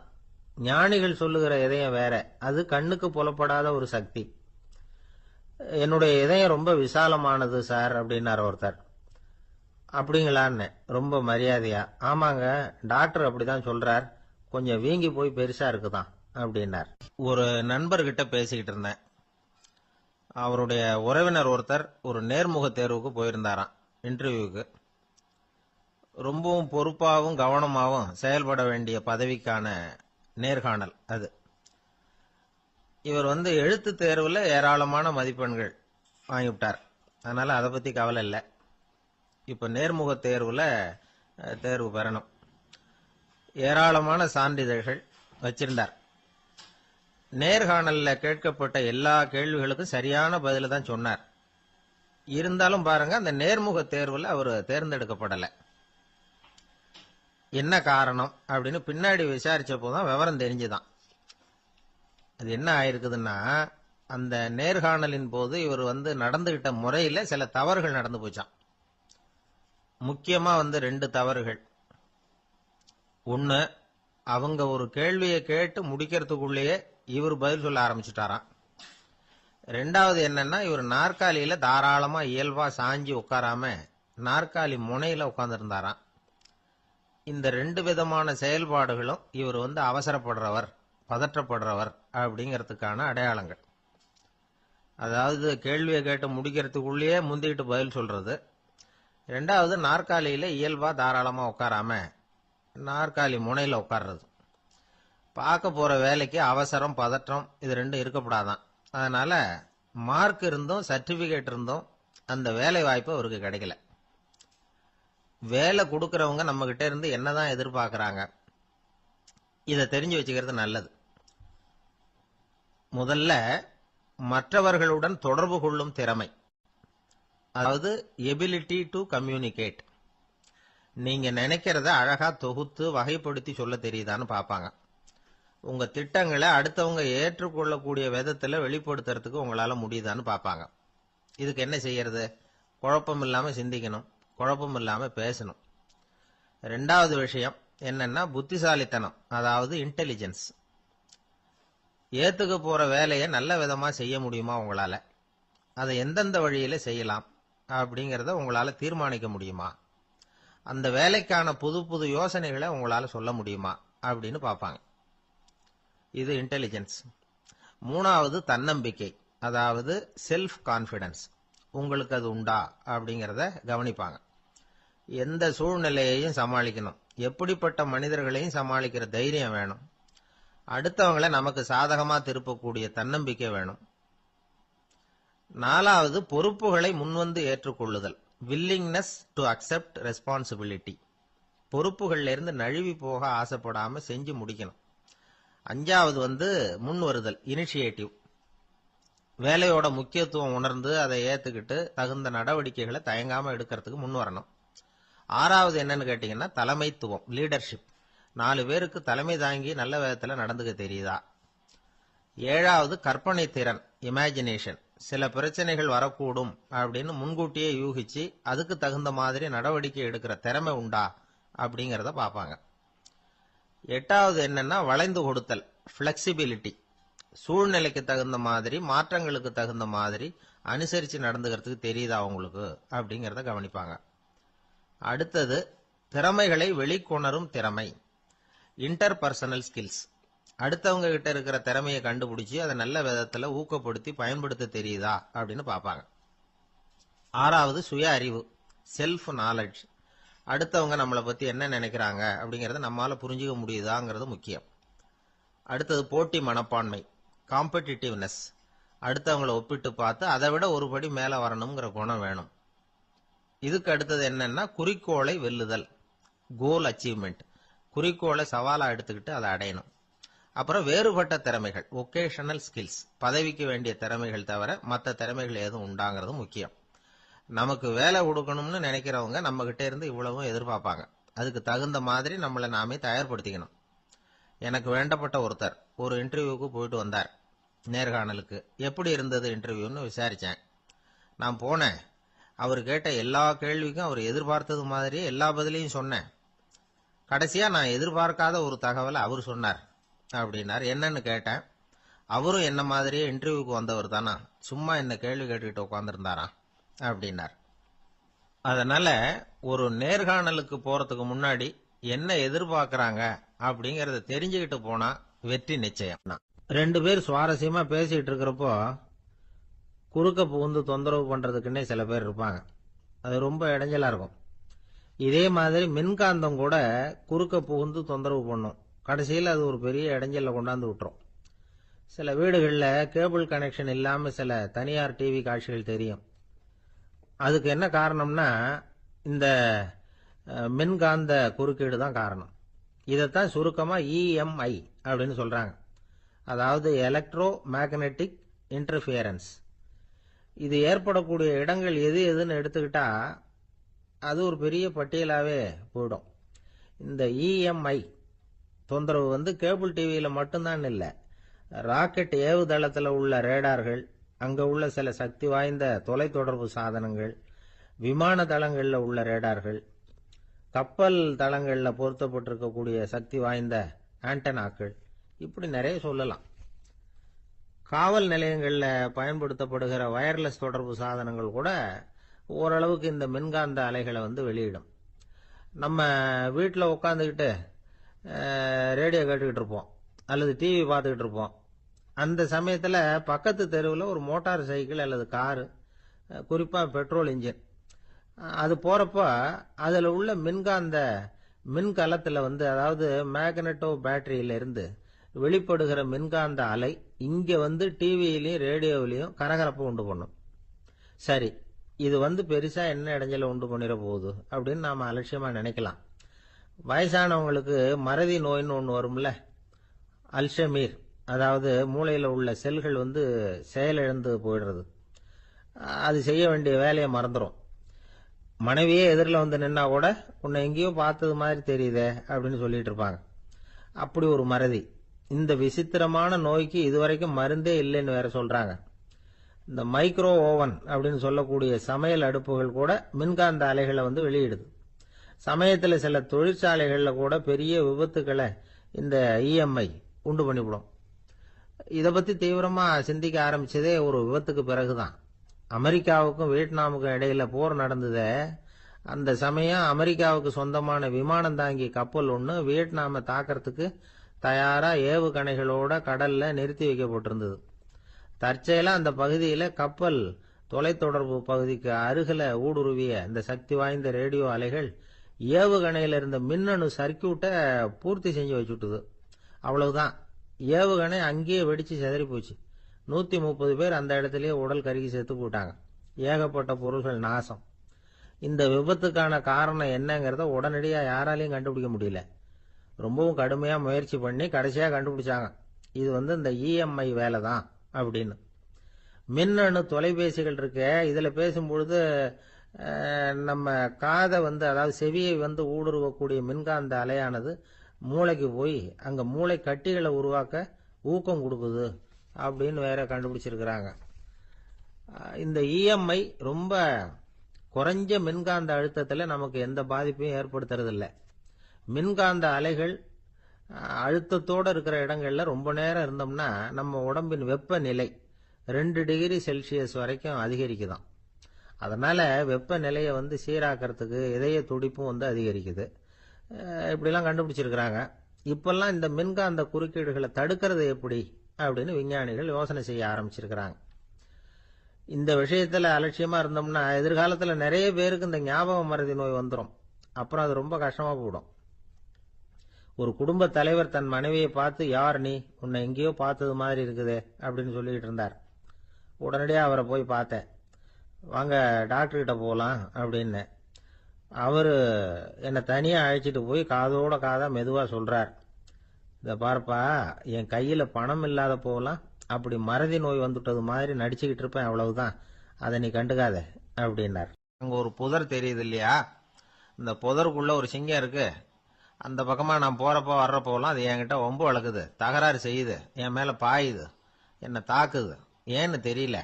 ஞானிகள் சொல்லுகிற இதயம் வேற, அது கண்ணுக்கு புலப்படாத ஒரு சக்தி. என்னுடைய இதயம் ரொம்ப விசாலமானது சார் அப்படின்னார் ஒருத்தர். அப்படிங்களான்னு ரொம்ப மரியாதையா, ஆமாங்க டாக்டர் அப்படிதான் சொல்றார், கொஞ்சம் வீங்கி போய் பெருசா இருக்குதான் அப்படின்னார். ஒரு நண்பர்கிட்ட பேசிக்கிட்டு இருந்தேன். அவருடைய உறவினர் ஒருத்தர் ஒரு நேர்முக தேர்வுக்கு போயிருந்தாராம், இன்டர்வியூக்கு. ரொம்பவும் பொறுப்பாகவும் கவனமாகவும் செயல்பட வேண்டிய பதவிக்கான நேர்காணல் அது. இவர் எழுத்து தேர்வுல ஏராளமான மதிப்பெண்கள் வாங்கிவிட்டார், அதனால அதை பத்தி கவலை இல்லை. இப்ப நேர்முக தேர்வுல தேர்வு பெறணும். ஏராளமான சான்றிதழ்கள் வச்சிருந்தார். நேர்காணல்ல கேட்கப்பட்ட எல்லா கேள்விகளுக்கும் சரியான பதில தான் சொன்னார். இருந்தாலும் பாருங்க, அந்த நேர்முக தேர்வுல அவர் தேர்ந்தெடுக்கப்படல. என்ன காரணம் அப்படின்னு பின்னாடி விசாரிச்ச போதுதான் விவரம் தெரிஞ்சுதான். அது என்ன ஆயிருக்குதுன்னா, அந்த நேர்காணலின் போது இவர் நடந்துகிட்ட முறையில சில தவறுகள் நடந்து போச்சான். முக்கியமா 2 தவறுகள். ஒண்ணு, அவங்க ஒரு கேள்வியை கேட்டு முடிக்கிறதுக்குள்ளேயே இவர் பதில் சொல்ல ஆரம்பிச்சுட்டாராம். ரெண்டாவது என்னன்னா, இவர் நாற்காலியில தாராளமா இயல்பா சாஞ்சி உட்காராம நாற்காலி முனையில உட்கார்ந்து இருந்தாராம். இந்த 2 விதமான செயல்பாடுகளும் இவர் அவசரப்படுறவர், பதற்றப்படுறவர் அப்படிங்கிறதுக்கான அடையாளங்கள். அதாவது கேள்வியை கேட்டு முடிக்கிறதுக்குள்ளேயே முந்திக்கிட்டு பதில் சொல்றது. ரெண்டாவது, நாற்காலியில இயல்பா தாராளமா உட்காராம நாற்காலி முனையில உட்கார்றது. பார்க்க போற வேலைக்கு அவசரம், பதற்றம் இது 2 இருக்கப்படாதான். அதனால மார்க் இருந்தும் சர்டிபிகேட் இருந்தும் அந்த வேலை வாய்ப்பு அவருக்கு கிடைக்கல. வேலை கொடுக்கறவங்க நம்ம கிட்ட இருந்து என்னதான் எதிர்பார்க்கறாங்க, இதை தெரிஞ்சு வச்சுக்கிறது நல்லது. முதல்ல மற்றவர்களுடன் தொடர்பு கொள்ளும் திறமை, அதாவது எபிலிட்டி டு கம்யூனிகேட். நீங்க நினைக்கிறத அழகா தொகுத்து வகைப்படுத்தி சொல்ல தெரியுதான்னு பார்ப்பாங்க. உங்க திட்டங்களை அடுத்தவங்க ஏற்றுக்கொள்ளக்கூடிய விதத்துல வெளிப்படுத்துறதுக்கு உங்களால முடியுதான்னு பார்ப்பாங்க. இதுக்கு என்ன செய்யறது? குழப்பம் இல்லாம சிந்திக்கணும், குழப்பம் இல்லாம பேசணும். ரெண்டாவது விஷயம் என்னன்னா புத்திசாலித்தனம், அதாவது இன்டெலிஜென்ஸ். ஏத்துக்க போற வேலையை நல்ல விதமா செய்ய முடியுமா உங்களால, அதை எந்தெந்த வழியில செய்யலாம் அப்படிங்கறத உங்களால தீர்மானிக்க முடியுமா, அந்த வேலைக்கான புது புது யோசனைகளை உங்களால சொல்ல முடியுமா அப்படின்னு பார்ப்பாங்க. இது இன்டெலிஜென்ஸ். மூணாவது தன்னம்பிக்கை, அதாவது செல்ஃப் கான்பிடன்ஸ். உங்களுக்கு அது உண்டா அப்படிங்கறத கவனிப்பாங்க. எந்த சூழ்நிலையையும் சமாளிக்கணும், எப்படிப்பட்ட மனிதர்களையும் சமாளிக்கிற தைரியம் வேணும், அடுத்தவங்களை நமக்கு சாதகமா திருப்பக்கூடிய தன்னம்பிக்கை வேணும். நாலாவது பொறுப்புகளை முன்வந்து ஏற்றுக்கொள்ளுதல், வில்லிங்னஸ் டு அக்செப்ட் ரெஸ்பான்சிபிலிட்டி. பொறுப்புகள்ல இருந்து நழுவி போக ஆசைப்படாம செஞ்சு முடிக்கணும். அஞ்சாவது முன் வருதல், இனிஷியேட்டிவ். வேலையோட முக்கியத்துவம் உணர்ந்து அதை ஏத்துக்கிட்டு தகுந்த நடவடிக்கைகளை தயங்காம எடுக்கிறதுக்கு முன் வரணும். ஆறாவது என்னன்னு கேட்டீங்கன்னா தலைமைத்துவம், லீடர்ஷிப். 4 பேருக்கு தலைமை தாங்கி நல்ல விதத்துல நடந்துக்க தெரியுதா. ஏழாவது கற்பனை திறன், இமேஜினேஷன். சில பிரச்சனைகள் வரக்கூடும் அப்படின்னு முன்கூட்டியே யூகிச்சு அதுக்கு தகுந்த மாதிரி நடவடிக்கை எடுக்கிற திறமை உண்டா அப்படிங்கறத பார்ப்பாங்க. எட்டாவது என்னன்னா வளைந்து கொடுத்தல், பிளெக்சிபிலிட்டி. சூழ்நிலைக்கு தகுந்த மாதிரி, மாற்றங்களுக்கு தகுந்த மாதிரி அனுசரிச்சு நடந்துக்கிறதுக்கு தெரியுதா உங்களுக்கு அப்படிங்கறத கவனிப்பாங்க. அடுத்தது திறமைகளை வெளிக்கொணரும் திறமை, இன்டர்பர்சனல் ஸ்கில்ஸ். அடுத்தவங்க கிட்ட இருக்கிற திறமையை கண்டுபிடிச்சு அதை நல்ல விதத்துல ஊக்கப்படுத்தி பயன்படுத்த தெரியுதா அப்படின்னு பார்ப்பாங்க. ஆறாவது சுய அறிவு, செல்ஃப் நாலேஜ். அடுத்தவங்க நம்மளை பத்தி என்ன நினைக்கிறாங்க அப்படிங்கறத நம்மால புரிஞ்சுக்க முடியுதாங்கிறது முக்கியம். அடுத்தது போட்டி மனப்பான்மை, காம்படிட்டிவ்னஸ். அடுத்தவங்களை ஒப்பிட்டு பார்த்து அதை விட ஒரு படி மேல வரணுங்கிற குணம் வேணும். இதுக்கு அடுத்தது என்னன்னா குறிக்கோளை வெல்லுதல், கோல் அச்சீவ்மெண்ட். குறிக்கோளை சவாலா எடுத்துக்கிட்டு அதை அடையணும். அப்புறம் வேறுபட்ட திறமைகள், ஒகேஷனல் ஸ்கில்ஸ். பதவிக்கு வேண்டிய திறமைகள் தவிர மற்ற திறமைகள் ஏதும் உண்டாங்கிறது முக்கியம். நமக்கு வேலை கொடுக்கணும்னு நினைக்கிறவங்க நம்ம கிட்ட இருந்து இவ்வளவும் எதிர்பார்ப்பாங்க. அதுக்கு தகுந்த மாதிரி நம்மளை நாமே தயார்படுத்திக்கணும். எனக்கு வேண்டப்பட்ட ஒருத்தர் ஒரு இன்டர்வியூக்கு போயிட்டு வந்தார், நேர்காணலுக்கு. எப்படி இருந்தது இன்டர்வியூன்னு விசாரிச்சேன். நான் போனேன். அவர் கேட்ட எல்லா கேள்விக்கும் அவர் எதிர்பார்த்தது மாதிரியே எல்லா பதிலையும் சொன்னேன். கடைசியா நான் எதிர்பார்க்காத ஒரு தகவலை அவர் சொன்னார் அப்படின்னார். என்னன்னு கேட்டேன். அவரும் என்ன மாதிரியே இன்டர்வியூக்கு வந்தவர் தானா, சும்மா என்ன கேள்வி கேட்டுக்கிட்டு உட்காந்துருந்தாராம் அப்படின்னார். அதனால ஒரு நேர்காணலுக்கு போறதுக்கு முன்னாடி என்ன எதிர்பார்க்கறாங்க அப்படிங்கறத தெரிஞ்சுக்கிட்டு போனா வெற்றி நிச்சயம். 2 பேர் சுவாரஸ்யமா பேசிட்டு இருக்கிறப்போ குறுக்க புகுந்து தொந்தரவு பண்றதுக்குன்னே சில பேர் இருப்பாங்க. அது ரொம்ப இடைஞ்சலா இருக்கும். இதே மாதிரி மின்காந்தம் கூட குறுக்க புகுந்து தொந்தரவு பண்ணும். கடைசியில் அது ஒரு பெரிய இடைஞ்சல கொண்டாந்து விட்டுரும். சில வீடுகளில் கேபிள் கனெக்ஷன் இல்லாம சில தனியார் டிவி காட்சிகள் தெரியும். அதுக்கு என்ன காரணம்னா இந்த மின்காந்த குறுக்கீடு தான் காரணம். இதைத்தான் சுருக்கமா இஎம்ஐ அப்படின்னு சொல்றாங்க. அதாவது எலக்ட்ரோ மேக்னெட்டிக் இன்டர்ஃபியரன்ஸ். இது ஏற்படக்கூடிய இடங்கள் எது எதுன்னு எடுத்துக்கிட்டா அது ஒரு பெரிய பட்டியலாவே போயிடும். இந்த இஎம்ஐ தொந்தரவு கேபிள் டிவியில மட்டும்தான் இல்லை, ராக்கெட் ஏவுதளத்தில் உள்ள ரேடார்கள், அங்க உள்ள சில சக்தி வாய்ந்த தொலைத்தொடர்பு சாதனங்கள், விமான தளங்களில் உள்ள ரேடார்கள், கப்பல் தளங்களில் பொருத்தப்பட்டிருக்கக்கூடிய சக்தி வாய்ந்த ஆண்டனாக்கள், இப்படி நிறைய சொல்லலாம். காவல் நிலையங்களில் பயன்படுத்தப்படுகிற வயர்லெஸ் தொடர்பு சாதனங்கள் கூட ஓரளவுக்கு இந்த மின்காந்த அலைகளை வெளியிடும். நம்ம வீட்டில் உட்காந்துக்கிட்டு ரேடியோ கேட்டுக்கிட்டு இருப்போம் அல்லது டிவி பார்த்துக்கிட்டு இருப்போம். அந்த சமயத்தில் பக்கத்து தெருவில் ஒரு மோட்டார் சைக்கிள் அல்லது காரு, குறிப்பாக பெட்ரோல் இன்ஜின், அது போறப்ப அதில் உள்ள மின்காந்த மின்கலத்தில் அதாவது மேக்னெட்டோ பேட்டரியிலிருந்து வெளிப்படுகிற மின்காந்த அலை இங்க டிவியிலையும் ரேடியோவிலையும் கரகரப்பை உண்டு பண்ணும். சரி, இது பெருசா என்ன இடைஞ்சல உண்டு பண்ணிட போகுது அப்படின்னு நாம அலட்சியமா நினைக்கலாம். வயசானவங்களுக்கு மறதி நோயின்னு ஒன்று வரும்ல, அல்ஷமீர், அதாவது மூளையில் உள்ள செல்கள் செயலிழந்து போயிடுறது. அது செய்ய வேண்டிய வேலையை மறந்துடும். மனைவியே எதிரில் நின்னா கூட உன்னை எங்கேயோ பார்த்தது மாதிரி தெரியுதே அப்படின்னு சொல்லிட்டு இருப்பாங்க. அப்படி ஒரு மறதி. இந்த விசித்திரமான நோய்க்கு இதுவரைக்கும் மருந்தே இல்லைன்னு வேற சொல்றாங்க. இந்த மைக்ரோ ஓவன் அப்படின்னு சொல்லக்கூடிய சமையல் அடுப்புகள் கூட மின்காந்த அலைகளை வெளியிடுது. சமயத்தில் சில தொழிற்சாலைகளில் கூட பெரிய விபத்துக்களை இந்த இஎம்ஐ உண்டு பண்ணிவிடும். இத பத்தி தீவிரமா சிந்திக்க ஆரம்பிச்சதே ஒரு விபத்துக்கு பிறகுதான். அமெரிக்காவுக்கும் வியட்நாமுக்கும் இடையில போர் நடந்ததே, அந்த சமயம் அமெரிக்காவுக்கு சொந்தமான விமானம் தாங்கி கப்பல் ஒண்ணு வியட்நாம தாக்கறதுக்கு தயாரா ஏவுகணைகளோட கடல்ல நிறுத்தி வைக்கப்பட்டிருந்தது. தற்செயலா அந்த பகுதியில கப்பல் தொலைத்தொடர்பு பகுதிக்கு அருகில ஊடுருவிய இந்த சக்தி வாய்ந்த ரேடியோ அலைகள் ஏவுகணையில இருந்த மின்னணு சர்க்கியூட்டை பூர்த்தி செஞ்சு வச்சுட்டுது. அவ்வளவுதான், ஏவுகணை அங்கேயே வெடிச்சு சிதறி போச்சு. 130 பேர் அந்த இடத்திலேயே உடல் கருகி செத்து போட்டாங்க. ஏகப்பட்ட பொருள்கள் நாசம். இந்த விபத்துக்கான காரணம் என்னங்கிறத உடனடியா யாராலையும் கண்டுபிடிக்க முடியல. ரொம்பவும் கடுமையா முயற்சி பண்ணி கடைசியா கண்டுபிடிச்சாங்க, இது இந்த இஎம்ஐ வேலை தான் அப்படின்னு. மின்னணு தொலைபேசிகள் இருக்க, இதுல பேசும்பொழுது நம்ம காதை அதாவது செவியை ஊடுருவக்கூடிய மின்காந்த அலையானது மூளைக்கு போய் அங்க மூளை கட்டிகளை உருவாக்க ஊக்கம் கொடுக்குது அப்படின்னு வேற கண்டுபிடிச்சிருக்கிறாங்க. இந்த இஎம்ஐ ரொம்ப குறைஞ்ச மின்காந்த அழுத்தத்துல நமக்கு எந்த பாதிப்பையும் ஏற்படுத்துறதில்லை. மின்காந்த அலைகள் அழுத்தத்தோட இருக்கிற இடங்கள்ல ரொம்ப நேரம் இருந்தோம்னா நம்ம உடம்பின் வெப்பநிலை 2 டிகிரி செல்சியஸ் வரைக்கும் அதிகரிக்குதாம். அதனால வெப்பநிலையை சீராக்கிறதுக்கு இதய துடிப்பும் அதிகரிக்குது. இப்படிலாம் கண்டுபிடிச்சிருக்கிறாங்க. இப்பெல்லாம் இந்த மின்காந்த குறுக்கீடுகளை தடுக்கிறது எப்படி அப்படின்னு விஞ்ஞானிகள் யோசனை செய்ய ஆரம்பிச்சிருக்கிறாங்க. இந்த விஷயத்துல அலட்சியமா இருந்தோம்னா எதிர்காலத்துல நிறைய பேருக்கு இந்த ஞாபக மறதி நோய் வந்துடும். அப்புறம் அது ரொம்ப கஷ்டமா போயிடும். ஒரு குடும்ப தலைவர் தன் மனைவியை பார்த்து, யார் நீ, உன்னை எங்கேயோ பார்த்தது மாதிரி இருக்குதே அப்படின்னு சொல்லிட்டு இருந்தார். உடனடியாக அவரை போய் பார்த்தேன். வாங்க டாக்டர்கிட்ட போகலாம் அப்படின்னு. அவரு என்னை தனியா அழைச்சிட்டு போய் காதோட காதா மெதுவா சொல்றார், இத பார்ப்பா, என் கையில பணம் இல்லாத போகலாம், அப்படி மறதி நோய் வந்துட்டது மாதிரி நடிச்சுக்கிட்டு இருப்பேன், அவ்வளவுதான், அதை நீ கண்டுக்காத அப்படின்னார். அங்க ஒரு புதர் தெரியுது இல்லையா, இந்த புதருக்குள்ள ஒரு சிங்கம் இருக்கு. அந்த பக்கமா நான் போறப்போ வர்றப்போலாம் அது என்கிட்ட ஒம்பு வளர்க்குது, தகராறு செய்யுது, என் மேல பாயுது, என்னை தாக்குது, ஏன்னு தெரியல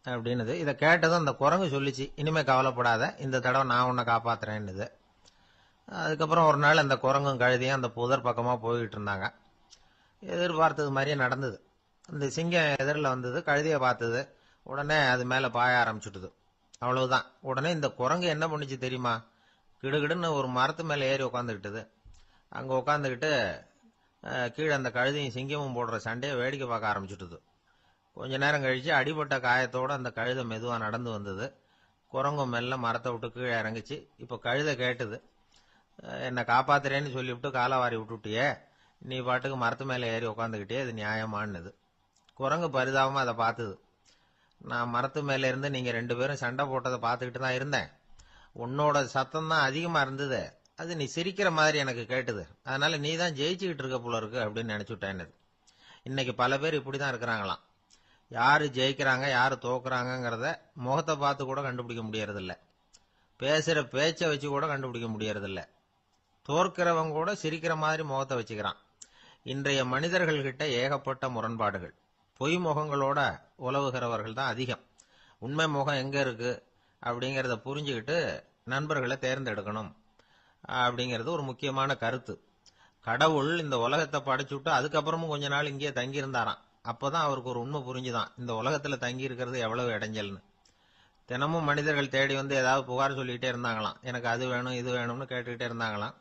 அப்படின்னுது. இதை கேட்டதும் அந்த குரங்கு சொல்லிச்சு, இனிமே கவலைப்படாத, இந்த தடவை நான் உன்னை காப்பாத்துறேன்னுது. அதுக்கப்புறம் ஒரு நாள் அந்த குரங்கும் கழுதியும் அந்த புதர் பக்கமா போய்கிட்டு இருந்தாங்க. எதிர்பார்த்தது மாதிரியே நடந்தது. அந்த சிங்கம் எதிரில் வந்தது, கழுதியை பார்த்தது, உடனே அது மேல பாய ஆரம்பிச்சுட்டுது. அவ்வளவுதான். உடனே இந்த குரங்கு என்ன பண்ணிச்சு தெரியுமா, கிடுகிடுன்னு ஒரு மரத்து மேல ஏறி உட்காந்துக்கிட்டது. அங்க உட்காந்துக்கிட்டு கீழே அந்த கழுதையும் சிங்கமும் போடுற சண்டையை வேடிக்கை பார்க்க ஆரம்பிச்சுட்டுது. கொஞ்ச நேரம் கழிச்சு அடிபட்ட காயத்தோட அந்த கழுதை மெதுவா நடந்து வந்தது. குரங்கும் மெல்ல மரத்தை விட்டு கீழே இறங்குச்சு. இப்ப கழுதை கேட்டுது, என்னை காப்பாத்துறேன்னு சொல்லிவிட்டு காலை வாரி விட்டுட்டியே, நீ பாட்டுக்கு மரத்து மேல ஏறி உட்காந்துக்கிட்டே, இது நியாயமானது. குரங்கு பரிதாபமா அதை பார்த்தது. நான் மரத்து மேல இருந்து நீங்க 2 பேரும் சண்டை போட்டதை பார்த்துக்கிட்டு தான் இருந்தேன். உன்னோட சத்தம் தான் அதிகமா இருந்தது, அது நீ சிரிக்கிற மாதிரி எனக்கு கேட்டுது, அதனால நீ தான் ஜெயிச்சுக்கிட்டு இருக்க போல இருக்கு அப்படின்னு நினைச்சுட்டேன். இன்னைக்கு பல பேர் இப்படிதான் இருக்கிறாங்களாம். யாரு ஜெயிக்கிறாங்க யாரு தோக்குறாங்கிறத முகத்தை பார்த்து கூட கண்டுபிடிக்க முடியறதில்ல, பேசுற பேச்சை வச்சு கூட கண்டுபிடிக்க முடியறதில்ல. தோற்கிறவங்க கூட சிரிக்கிற மாதிரி முகத்தை வச்சுக்கிறான். இன்றைய மனிதர்கள் கிட்ட ஏகப்பட்ட முரண்பாடுகள். பொய் முகங்களோட உலவுகிறவர்கள் தான் அதிகம். உண்மை முகம் எங்க இருக்கு அப்படிங்கறத புரிஞ்சுக்கிட்டு நண்பர்களை தேர்ந்தெடுக்கணும் அப்படிங்கிறது ஒரு முக்கியமான கருத்து. கடவுள் இந்த உலகத்தை படைச்சுட்டு அதுக்கப்புறமும் கொஞ்ச நாள் இங்கே தங்கி இருந்தாராம். அப்பதான் அவருக்கு ஒரு உண்மை புரிஞ்சுதான், இந்த உலகத்துல தங்கி இருக்கிறது எவ்வளவு இடைஞ்சல்னு. தினமும் மனிதர்கள் தேடி ஏதாவது புகார் சொல்லிக்கிட்டே இருந்தாங்களாம், எனக்கு அது வேணும் இது வேணும்னு கேட்டுக்கிட்டே இருந்தாங்களாம்.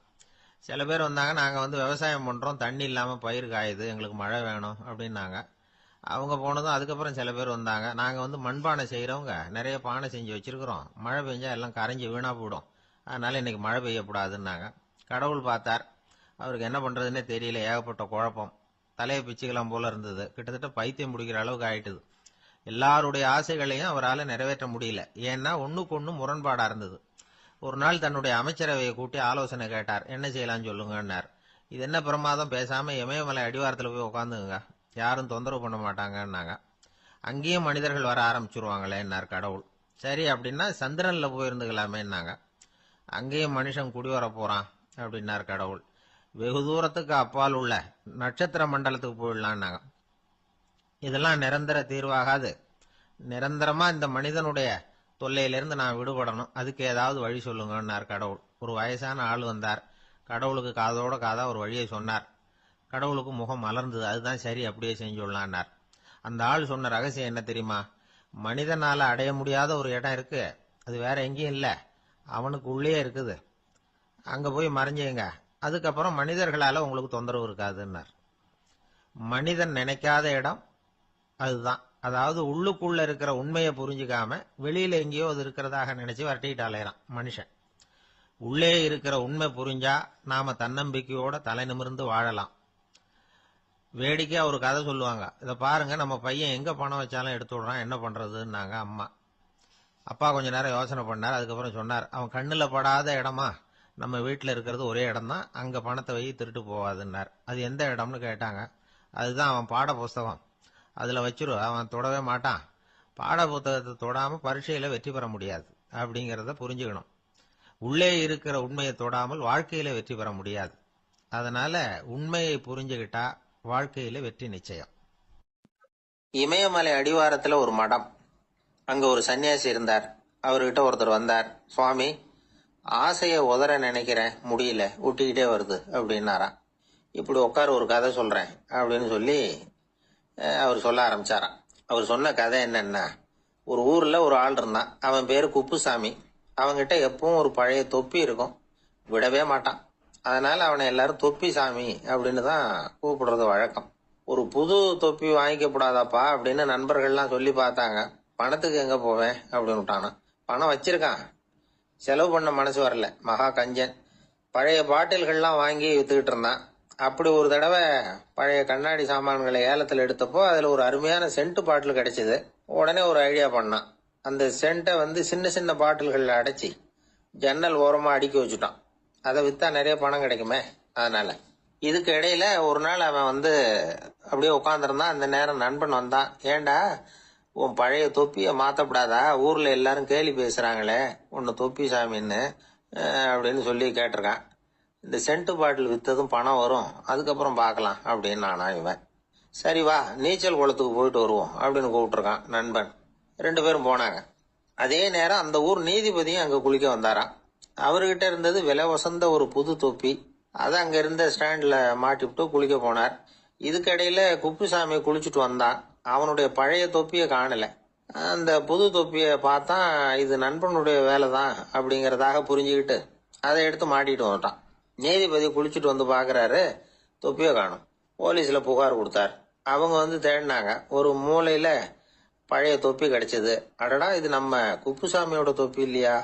சில பேர் வந்தாங்க, நாங்க விவசாயம் பண்றோம், தண்ணி இல்லாம பயிர் காயுது, எங்களுக்கு மழை வேணும் அப்படின்னாங்க. அவங்க போனதும் அதுக்கப்புறம் சில பேர் வந்தாங்க, நாங்க மண்பானை செய்யறவங்க நிறைய பானை செஞ்சு வச்சிருக்கிறோம், மழை பெஞ்சா எல்லாம் கரைஞ்சி வீணா போயிடும், அதனால இன்னைக்கு மழை பெய்யக்கூடாதுன்னாங்க. கடவுள் பார்த்தார், அவருக்கு என்ன பண்றதுன்னே தெரியல, ஏகப்பட்ட குழப்பம், தலையை பிச்சுக்கலாம் போல இருந்தது, கிட்டத்தட்ட பைத்தியம் முடிக்கிற அளவுக்கு ஆயிட்டுது. எல்லாருடைய ஆசைகளையும் அவரால் நிறைவேற்ற முடியல, ஏன்னா ஒண்ணுக்கு ஒண்ணு முரண்பாடா இருந்தது. ஒரு நாள் தன்னுடைய அமைச்சரவையை கூட்டி ஆலோசனை கேட்டார், என்ன செய்யலாம்னு சொல்லுங்கன்னார். இது என்ன பிரமாதம், பேசாம இமயமலை அடிவாரத்தில் போய் உட்காந்துங்க, யாரும் தொந்தரவு பண்ண மாட்டாங்கன்னாங்க. அங்கேயும் மனிதர்கள் வர ஆரம்பிச்சிருவாங்களேன்னார் கடவுள். சரி அப்படின்னா சந்திரன்ல போயிருந்துக்கலாமேன்னாங்க. அங்கேயும் மனுஷன் குடி வர போறான் அப்படின்னார் கடவுள். வெகு தூரத்துக்கு அப்பால் உள்ள நட்சத்திர மண்டலத்துக்கு போயிடலான்னாங்க. இதெல்லாம் நிரந்தர தீர்வாகாது, நிரந்தரமா இந்த மனிதனுடைய தொல்லையிலிருந்து நான் விடுபடணும், அதுக்கு ஏதாவது வழி சொல்லுங்கன்னார் கடவுள். ஒரு வயசான ஆள் வந்தார், கடவுளுக்கு காதோட காதா ஒரு வழியை சொன்னார். கடவுளுக்கு முகம் மலர்ந்தது, அதுதான் சரி, அப்படியே செஞ்சுடலான்னார். அந்த ஆள் சொன்ன ரகசியம் என்ன தெரியுமா? மனிதனால அடைய முடியாத ஒரு இடம் இருக்கு, அது வேற எங்கேயும் இல்ல, அவனுக்கு உள்ளே இருக்குது. அங்க போய் மறைஞ்சுங்க, அதுக்கப்புறம் மனிதர்களால உங்களுக்கு தொந்தரவு இருக்காதுன்னார். மனிதன் நினைக்காத இடம் அதுதான். அதாவது உள்ளுக்குள்ள இருக்கிற உண்மையை புரிஞ்சுக்காம வெளியில எங்கேயோ அது இருக்கிறதாக நினைச்சு வரட்டிட்டு அலையறான் மனுஷன். உள்ளே இருக்கிற உண்மை புரிஞ்சா நாம தன்னம்பிக்கையோட தலை நிமிர்ந்து வாழலாம். வேடிக்கையா ஒரு கதை சொல்லுவாங்க. இதை பாருங்க, நம்ம பையன் எங்க பணம் வச்சாலும் எடுத்து விடுறான், என்ன பண்றதுன்னாங்க அம்மா. அப்பா கொஞ்ச நேரம் யோசனை பண்ணார். அதுக்கப்புறம் சொன்னார், அவன் கண்ணுல படாத இடமா நம்ம வீட்டில் இருக்கிறது ஒரே இடம் தான், அங்க பணத்தை வை, திருட்டு போவாதுன்னார். அது எந்த இடம்னு கேட்டாங்க. அதுதான் அவன் பாட புஸ்தகம், அதுல வச்சிரு, அவன் தொடவே மாட்டான். பாட புத்தகத்தை தொடாம பரீட்சையில வெற்றி பெற முடியாது அப்படிங்கறத புரிஞ்சுக்கணும். உள்ளே இருக்கிற உண்மையை தொடாமல் வாழ்க்கையில வெற்றி பெற முடியாது. அதனால உண்மையை புரிஞ்சுகிட்டா வாழ்க்கையில வெற்றி நிச்சயம். இமயமலை அடிவாரத்துல ஒரு மடம், அங்க ஒரு சன்னியாசி இருந்தார். அவர்கிட்ட ஒருத்தர் வந்தார். சுவாமி, ஆசைய உதற நினைக்கிறேன், முடியல, ஊட்டிக்கிட்டே வருது அப்படின்னாராம். இப்படி உட்கார, ஒரு கதை சொல்றேன் அப்படின்னு சொல்லி அவர் சொல்ல ஆரம்பிச்சாராம். அவர் சொன்ன கதை என்னன்னா, ஒரு ஊர்ல ஒரு ஆள் இருந்தான். அவன் பேரு குப்புசாமி. அவன்கிட்ட எப்பவும் ஒரு பழைய தொப்பி இருக்கும், விடவே மாட்டான். அதனால அவனை எல்லாரும் தொப்பி சாமி அப்படின்னு தான் கூப்பிடுறது வழக்கம். ஒரு புது தொப்பி வாங்கிக்கப்படாதாப்பா அப்படின்னு நண்பர்கள்லாம் சொல்லி பார்த்தாங்க. பணத்துக்கு எங்க போவேன் அப்படின்னு விட்டானா. பணம் வச்சிருக்கான், செலவு பண்ண மனசு வரல, மகா கஞ்சன். பழைய பாட்டில்கள்லாம் வாங்கி வித்துக்கிட்டு இருந்தான். அப்படி ஒரு தடவை பழைய கண்ணாடி சாமான்களை ஏலத்தில் எடுத்தப்போ அதுல ஒரு அருமையான சென்ட் பாட்டில் கிடைச்சது. உடனே ஒரு ஐடியா பண்ணான். அந்த சென்ட்டை சின்ன சின்ன பாட்டில்கள்ல அடைச்சி ஜன்னல் ஓரமா அடுக்கி வச்சுட்டான். அதை வித்தா நிறைய பணம் கிடைக்குமே, அதனால. இதுக்கு இடையில ஒரு நாள் அவன் அப்படியே உட்காந்துருந்தான். அந்த நேரம் நண்பன் வந்தான். ஏண்டா, உன் பழைய தொப்பிய மாத்தப்படாதா, ஊர்ல எல்லாரும் கேலி பேசுறாங்களே உன்னை தொப்பி சாமின்னு அப்படின்னு சொல்லி கேட்டிருக்கான். இந்த சென்ட் பாட்டில் வித்ததும் பணம் வரும், அதுக்கப்புறம் பார்க்கலாம் அப்படின்னு நானா இவன். சரி வா, நீச்சல் குளத்துக்கு போயிட்டு வருவோம் அப்படின்னு கூப்பிட்டுருக்கான் நண்பன். 2 பேரும் போனாங்க. அதே நேரம் அந்த ஊர் நீதிபதியும் அங்க குளிக்க வந்தாராம். அவர்கிட்ட இருந்தது விலை வசந்த ஒரு புது தொப்பி. அதை அங்க இருந்த ஸ்டாண்ட்ல மாட்டிவிட்டு குளிக்க போனார். இதுக்கிடையில குப்புசாமி குளிச்சுட்டு வந்தான். அவனுடைய பழைய தொப்பியை காணல. அந்த புது தொப்பியை பார்த்தா இது நண்பனுடைய வேலை தான் அப்படிங்கறதாக புரிஞ்சுக்கிட்டு அதை எடுத்து மாட்டிட்டு வந்துட்டான். நீதிபதி குளிச்சுட்டு வந்து பாக்குறாரு, தொப்பியை காணும். போலீஸ்ல புகார் கொடுத்தார். அவங்க தேடினாங்க. ஒரு மூலையில பழைய தொப்பி கிடைச்சது. அடடா, இது நம்ம குப்புசாமியோட தொப்பி இல்லையா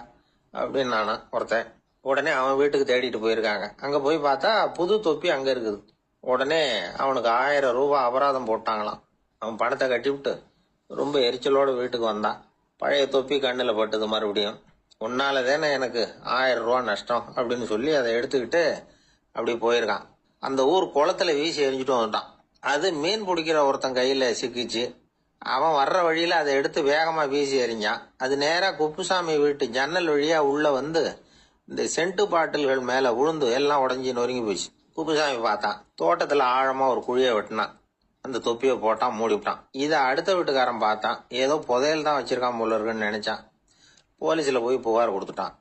அப்படின்னு நானா ஒருத்தன். உடனே அவன் வீட்டுக்கு தேடிட்டு போயிருக்காங்க. அங்க போய் பார்த்தா புது தொப்பி அங்க இருக்குது. உடனே அவனுக்கு 1000 ரூபாய் அபராதம் போட்டாங்களாம். அவன் பணத்தை கட்டிவிட்டு ரொம்ப எரிச்சலோட வீட்டுக்கு வந்தான். பழைய தொப்பி கண்ணுல பட்டது. மறுபடியும், உன்னாலதானே எனக்கு 1000 ரூபாய் நஷ்டம் அப்படின்னு சொல்லி அதை எடுத்துக்கிட்டு அப்படி போயிருக்கான். அந்த ஊர் குளத்துல வீசி எரிஞ்சுட்டு வந்துட்டான். அது மீன் பிடிக்கிற ஒருத்தன் கையில சிக்கிச்சு. அவன் வர்ற வழியில அதை எடுத்து வேகமா வீசி எறிஞ்சான். அது நேரா குப்புசாமி வீட்டு ஜன்னல் வழியா உள்ள இந்த சென்ட் பாட்டில்கள் மேல விழுந்து எல்லாம் உடஞ்சி நொறுங்கி போச்சு. குப்புசாமி பார்த்தான். தோட்டத்துல ஆழமா ஒரு குழியை வெட்டினான். அந்த தொப்பியை போட்டான், மூடிவிட்டான். இதை அடுத்த வீட்டுக்காரன் பார்த்தான். ஏதோ புதையல் தான் வச்சிருக்கான் போல இருக்குன்னு நினைச்சான். போலீஸ்ல போய் புகார் கொடுத்துட்டான்.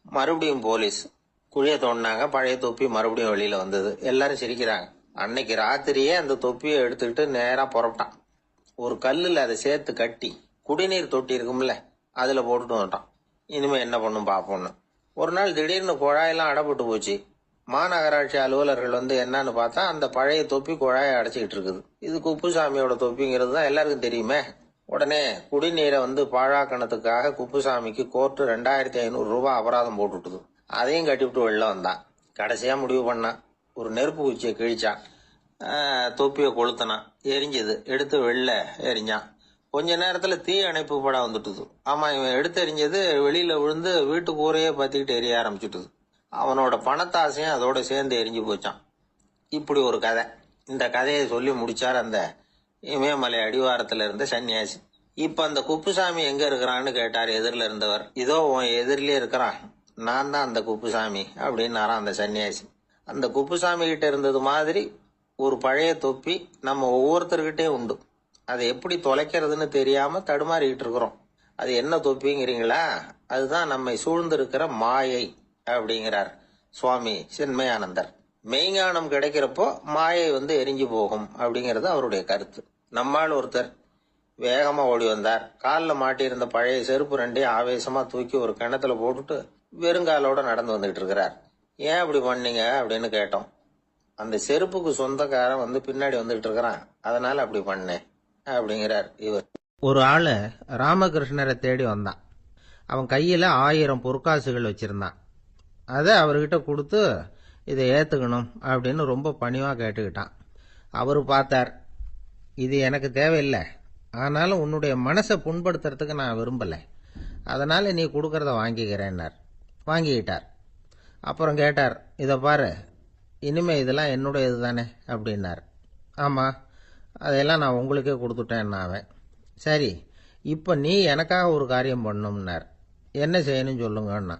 மறுபடியும் போலீஸ் குழியை தோண்டினாங்க. பழைய தொப்பி மறுபடியும் வெளியில வந்தது. எல்லாரும் சிரிக்கிறாங்க. அன்னைக்கு ராத்திரியே அந்த தொப்பியை எடுத்துக்கிட்டு நேரா புறப்பட்டான். ஒரு கல்லுல அதை சேர்த்து கட்டி குடிநீர் தொட்டி இருக்கும்ல, அதுல போட்டுட்டு வந்துட்டான். இனிமே என்ன பண்ணும் பாப்போம்னு. ஒரு நாள் திடீர்னு குழாயெல்லாம் அடைப்பட்டு போச்சு. மாநகராட்சி அலுவலர்கள் என்னன்னு பார்த்தா அந்த பழைய தொப்பி குழாயை அடைச்சிக்கிட்டு இருக்குது. இது குப்புசாமியோட தொப்பிங்கிறது தான் எல்லாருக்கும் தெரியுமே. உடனே குடிநீரை பாழாக்கணத்துக்காக குப்புசாமிக்கு கோர்ட்டு 2500 ரூபாய் அபராதம் போட்டுட்டுது. அதையும் கட்டிவிட்டு வெளில வந்தான். கடைசியா முடிவு பண்ணான். ஒரு நெருப்பு குச்சியை கிழிச்சான். தொப்பியை கொளுத்தினான். எரிஞ்சது. எடுத்து வெளில எரிஞ்சான். கொஞ்ச நேரத்துல தீ அணைப்பு படம் வந்துட்டுது. ஆமா, இவன் எடுத்து எரிஞ்சது வெளியில விழுந்து வீட்டு கூரையே பத்திக்கிட்டு எரிய ஆரம்பிச்சுட்டுது. அவனோட பணத்தாசையும் அதோட சேர்ந்து எரிஞ்சு போச்சான். இப்படி ஒரு கதை. இந்த கதையை சொல்லி முடிச்சார் அந்த இமயமலை அடிவாரத்துல இருந்த சன்னியாசி. இப்ப அந்த குப்புசாமி எங்க இருக்கிறான்னு கேட்டார் எதிரில இருந்தவர். இதோ உன் எதிரிலே இருக்கிறான், நான் தான் அந்த குப்புசாமி அப்படின்னாராம் அந்த சன்னியாசி. அந்த குப்புசாமி கிட்ட இருந்தது மாதிரி ஒரு பழைய தொப்பி நம்ம ஒவ்வொருத்தர்கிட்டயும் உண்டு. அதை எப்படி தொலைக்கிறதுன்னு தெரியாம தடுமாறிக்கிட்டு இருக்கிறோம். அது என்ன தொப்பிங்கிறீங்களா? அதுதான் நம்மை சூழ்ந்திருக்கிற மாயை அப்படிங்கிறார் சுவாமி சின்மயானந்தர். மெய்ஞானம் கிடைக்கிறப்போ மாயை எரிஞ்சு போகும் அப்படிங்கிறது அவருடைய கருத்து. நம்மால் ஒருத்தர் வேகமா ஓடி வந்தார். காலில் மாட்டியிருந்த பழைய செருப்பு ரெண்டையும் ஆவேசமா தூக்கி ஒரு கிணத்துல போட்டுட்டு வெறுங்காலோட நடந்து வந்துகிட்டு இருக்கிறார். ஏன் அப்படி பண்ணீங்க அப்படின்னு கேட்டோம். அந்த செருப்புக்கு சொந்தக்காரன் வந்து பின்னாடி வந்துகிட்டு இருக்கிறான், அதனால அப்படி பண்ணேன் அப்படிங்கிறார் இவர். ஒரு ஆளு ராமகிருஷ்ணரை தேடி வந்தான். அவன் கையில 1000 பொற்காசுகள் வச்சிருந்தான். அதை அவர்கிட்ட கொடுத்து இதை ஏத்துக்கணும் அப்படின்னு ரொம்ப பணிவா கேட்டுக்கிட்டான். அவரு பார்த்தார், இது எனக்கு தேவையில்லை, ஆனாலும் உன்னுடைய மனசை புண்படுத்துறதுக்கு நான் விரும்பலை, அதனால நீ கொடுக்கறத வாங்கிக்கிறேன்னார். வாங்கிக்கிட்டார். அப்புறம் கேட்டார், இதை பாரு, இனிமே இதெல்லாம் என்னுடைய இதுதானே அப்படின்னார். ஆமா, அதையெல்லாம் நான் உங்களுக்கே கொடுத்துட்டேன். அவன், சரி, இப்போ நீ எனக்காக ஒரு காரியம் பண்ணணும்னார். என்ன செய்யணும்னு சொல்லுங்கன்னா,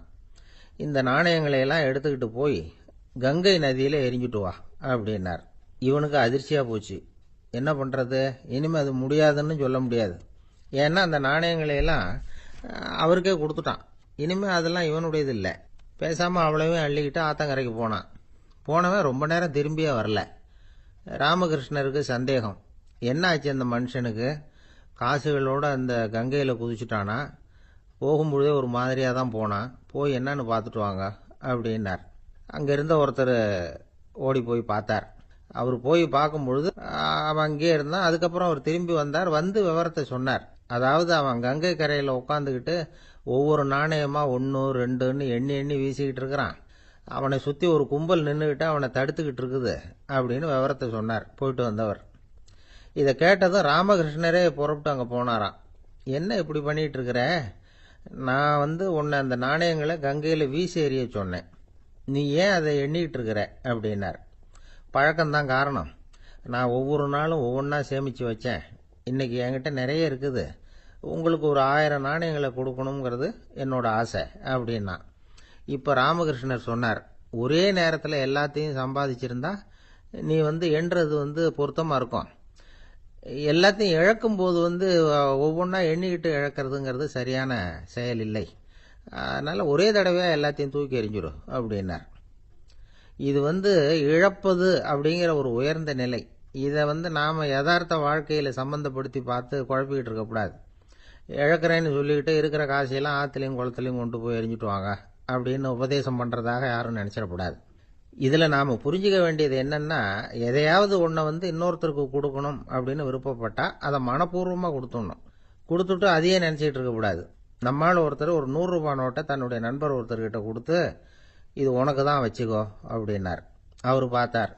இந்த நாணயங்களையெல்லாம் எடுத்துக்கிட்டு போய் கங்கை நதியில் எரிஞ்சுட்டு வா அப்படின்னார். இவனுக்கு அதிர்ச்சியாக போச்சு. என்ன பண்ணுறது, இனிமேல் அது முடியாதுன்னு சொல்ல முடியாது. ஏன்னா அந்த நாணயங்களையெல்லாம் அவருக்கே கொடுத்துட்டான். இனிமேல் அதெல்லாம் இவனுடையது இல்லை. பேசாமல் அவ்வளவையும் அள்ளிக்கிட்டு ஆத்தங்கரைக்கு போனான். போனவன் ரொம்ப நேரம் திரும்பியே வரல. ராமகிருஷ்ணருக்கு சந்தேகம், என்ன ஆச்சு அந்த மனுஷனுக்கு, காசுகளோடு அந்த கங்கையில் குதிச்சுட்டானா, போகும்பொழுதே ஒரு மாதிரியாக தான் போனான், போய் என்னன்னு பார்த்துட்டு வாங்க அப்படின்னார். அங்கே இருந்த ஒருத்தர் ஓடி போய் பார்த்தார். அவர் போய் பார்க்கும்பொழுது அவன் அங்கேயே இருந்தான். அதுக்கப்புறம் அவர் திரும்பி வந்தார். வந்து விவரத்தை சொன்னார். அதாவது அவன் கங்கை கரையில் உட்காந்துக்கிட்டு ஒவ்வொரு நாணயமா 1 2ன்னு எண்ணி எண்ணி வீசிக்கிட்டு இருக்கிறான். அவனை சுற்றி ஒரு கும்பல் நின்றுக்கிட்டு அவனை தடுத்துக்கிட்டு இருக்குது அப்படின்னு விவரத்தை சொன்னார் போயிட்டு வந்தவர். இதை கேட்டதும் ராமகிருஷ்ணரே புறப்பட்டு அங்கே போனாராம். என்ன இப்படி பண்ணிட்டு இருக்கிற, நான் வந்து உன்னை அந்த நாணயங்களை கங்கையில் வீசி எறிய சொன்னேன், நீ ஏன் அதை எண்ணிக்கிட்டு இருக்கிற அப்படின்னார். பழக்கம்தான் காரணம், நான் ஒவ்வொரு நாளும் ஒவ்வொன்றா சேமித்து வச்சேன். இன்னைக்கு என்கிட்ட நிறைய இருக்குது, உங்களுக்கு ஒரு 1000 நாணயங்களை கொடுக்கணுங்கிறது என்னோட ஆசை அப்படின்னா. இப்போ ராமகிருஷ்ணர் சொன்னார், ஒரே நேரத்தில் எல்லாத்தையும் சம்பாதிச்சிருந்தா நீ வந்து எண்ணுறது பொருத்தமாக இருக்கும். எல்லாத்தையும் இழக்கும்போது ஒவ்வொன்றா எண்ணிக்கிட்டு இழக்கிறதுங்கிறது சரியான செயல் இல்லை. அதனால் ஒரே தடவையாக எல்லாத்தையும் தூக்கி எறிஞ்சிடும் அப்படின்னார். இது இழப்பது அப்படிங்கிற ஒரு உயர்ந்த நிலை. இதை நாம் யதார்த்த வாழ்க்கையில் சம்பந்தப்படுத்தி பார்த்து குழப்பிக்கிட்டு இருக்கக்கூடாது. இழக்கிறேன்னு சொல்லிக்கிட்டு இருக்கிற காசையெல்லாம் ஆற்றுலையும் குளத்துலையும் கொண்டு போய் எரிஞ்சிட்டு வாங்க அப்படின்னு உபதேசம் பண்ணுறதாக யாரும் நினச்சிடக்கூடாது. இதில் நாம் புரிஞ்சிக்க வேண்டியது என்னென்னா, எதையாவது ஒன்றை இன்னொருத்தருக்கு கொடுக்கணும் அப்படின்னு விருப்பப்பட்டால் அதை மனப்பூர்வமாக கொடுத்துடணும். கொடுத்துட்டு அதையே நினச்சிக்கிட்டு இருக்கக்கூடாது. நம்மால் ஒருத்தர் ஒரு 100 ரூபாய் நோட்டை தன்னுடைய நண்பர் ஒருத்தர்கிட்ட கொடுத்து, இது உனக்கு தான் வச்சுக்கோ அப்படின்னார். அவர் பார்த்தார்,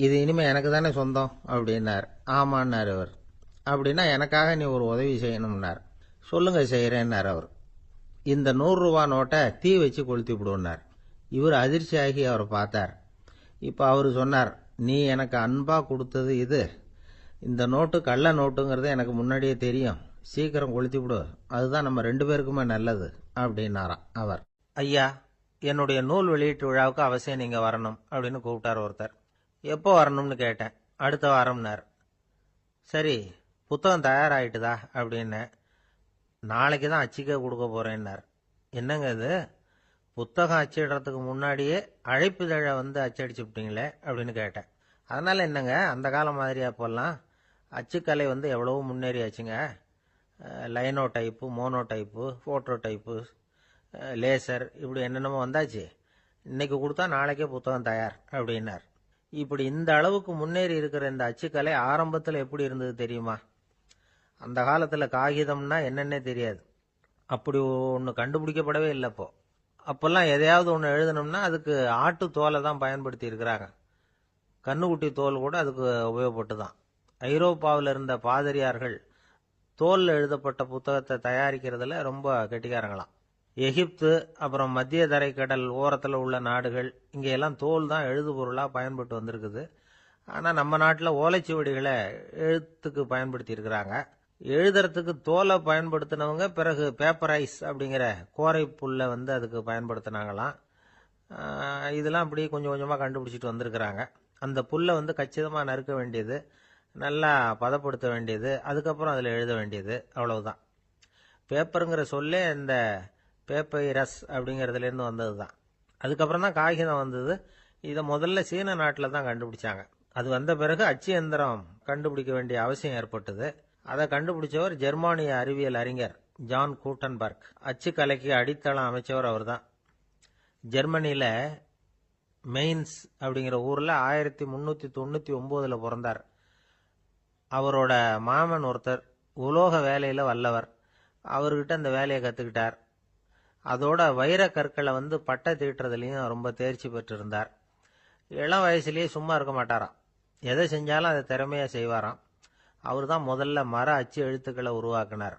இது இனிமேல் எனக்கு தானே சொந்தம் அப்படின்னார். ஆமான்னார் அவர். அப்படின்னா எனக்காக நீ ஒரு உதவி செய்யணும்னார். சொல்லுங்க, செய்கிறேன்னார் அவர். இந்த 100 ரூபாய் நோட்டை தீ வச்சு கொளுத்தி விடுனார். இவர் அதிர்ச்சியாகி அவரை பார்த்தார். இப்போ அவர் சொன்னார், நீ எனக்கு அன்பா கொடுத்தது இது, இந்த நோட்டு கள்ள நோட்டுங்கிறது எனக்கு முன்னாடியே தெரியும், சீக்கிரம் கொளுத்தி விடு, அதுதான் நம்ம 2 பேருக்குமே நல்லது அப்படின்னாராம் அவர். ஐயா, என்னுடைய நூல் வெளியீட்டு விழாவுக்கு அவசியம் நீங்க வரணும் அப்படின்னு கூப்பிட்டார் ஒருத்தர். எப்போ வரணும்னு கேட்டேன். அடுத்த வாரம்னார். சரி, புத்தகம் தயாராகிட்டுதா அப்படின்னு. நாளைக்கு தான் அச்சிக்க கொடுக்க போறேன்னார். என்னங்க இது, புத்தகம் அச்சிடுறதுக்கு முன்னாடியே அழைப்பிதழை அச்சடிச்சு விட்டீங்களே அப்படின்னு கேட்டேன். அதனால என்னங்க, அந்த காலம் மாதிரியா போடலாம், அச்சுக்கலை எவ்வளவோ முன்னேறியாச்சுங்க. Linotype, monotype, phototype, laser, இப்படி என்னென்னமோ வந்தாச்சு. இன்னைக்கு கொடுத்தா நாளைக்கே புத்தகம் தயார் அப்படின்னார். இப்படி இந்த அளவுக்கு முன்னேறி இருக்கிற இந்த அச்சுக்கலை ஆரம்பத்தில் எப்படி இருந்தது தெரியுமா? அந்த காலத்தில் காகிதம்னா என்னன்னே தெரியாது. அப்படி ஒன்று கண்டுபிடிக்கப்படவே இல்லை. அப்போல்லாம் எதையாவது ஒன்று எழுதணும்னா அதுக்கு ஆட்டு தோலை தான் பயன்படுத்தி இருக்கிறாங்க. கண்ணுக்குட்டி தோல் கூட அதுக்கு உபயோகப்பட்டு தான். ஐரோப்பாவில் இருந்த பாதிரியார்கள் தோலில் எழுதப்பட்ட புத்தகத்தை தயாரிக்கிறதுல ரொம்ப கெட்டிக்காரங்களாம். எகிப்து, அப்புறம் மத்திய தரைக்கடல் ஓரத்தில் உள்ள நாடுகள், இங்கெல்லாம் தோல் தான் எழுதுபொருளாக பயன்பட்டு வந்திருக்குது. ஆனால் நம்ம நாட்டில் ஓலைச்சுவடிகளை எழுத்துக்கு பயன்படுத்தி இருக்கிறாங்க. எழுதுறதுக்கு தோலை பயன்படுத்தினவங்க பிறகு பேப்பரைஸ் அப்படிங்கிற கோரை புல்லை அதுக்கு பயன்படுத்தினாங்களாம். இதெல்லாம் அப்படி கொஞ்சம் கொஞ்சமாக கண்டுபிடிச்சிட்டு வந்திருக்கிறாங்க. அந்த புல்லை கச்சிதமாக நறுக்க வேண்டியது, நல்லா பதப்படுத்த வேண்டியது, அதுக்கப்புறம் அதில் எழுத வேண்டியது, அவ்வளவுதான். பேப்பருங்கிற சொல்லே இந்த பேப்பைரஸ் அப்படிங்கிறதுலேருந்து வந்தது தான். அதுக்கப்புறம் தான் காகிதம் வந்தது. இதை முதல்ல சீன நாட்டில் தான் கண்டுபிடிச்சாங்க. அது வந்த பிறகு அச்சு எந்திரம் கண்டுபிடிக்க வேண்டிய அவசியம் ஏற்பட்டது. அதை கண்டுபிடிச்சவர் ஜெர்மானிய அறிவியல் அறிஞர் ஜான் கூட்டன்பர்க். அச்சு கலைக்கு அடித்தளம் அமைச்சவர் அவர்தான். ஜெர்மனியில மெயின்ஸ் அப்படிங்கிற ஊர்ல 1399 பிறந்தார். அவரோட மாமன் ஒருத்தர் உலோக வேலையில வல்லவர். அவர்கிட்ட இந்த வேலையை கத்துக்கிட்டார். அதோட வைர கற்களை பட்டை தீட்டுறதுலயும் ரொம்ப தேர்ச்சி பெற்றிருந்தார். இளம் வயசுலயே சும்மா இருக்க மாட்டாராம். எதை செஞ்சாலும் அதை திறமையா செய்வாராம். அவர் தான் முதல்ல மர அச்சு எழுத்துக்களை உருவாக்கினார்.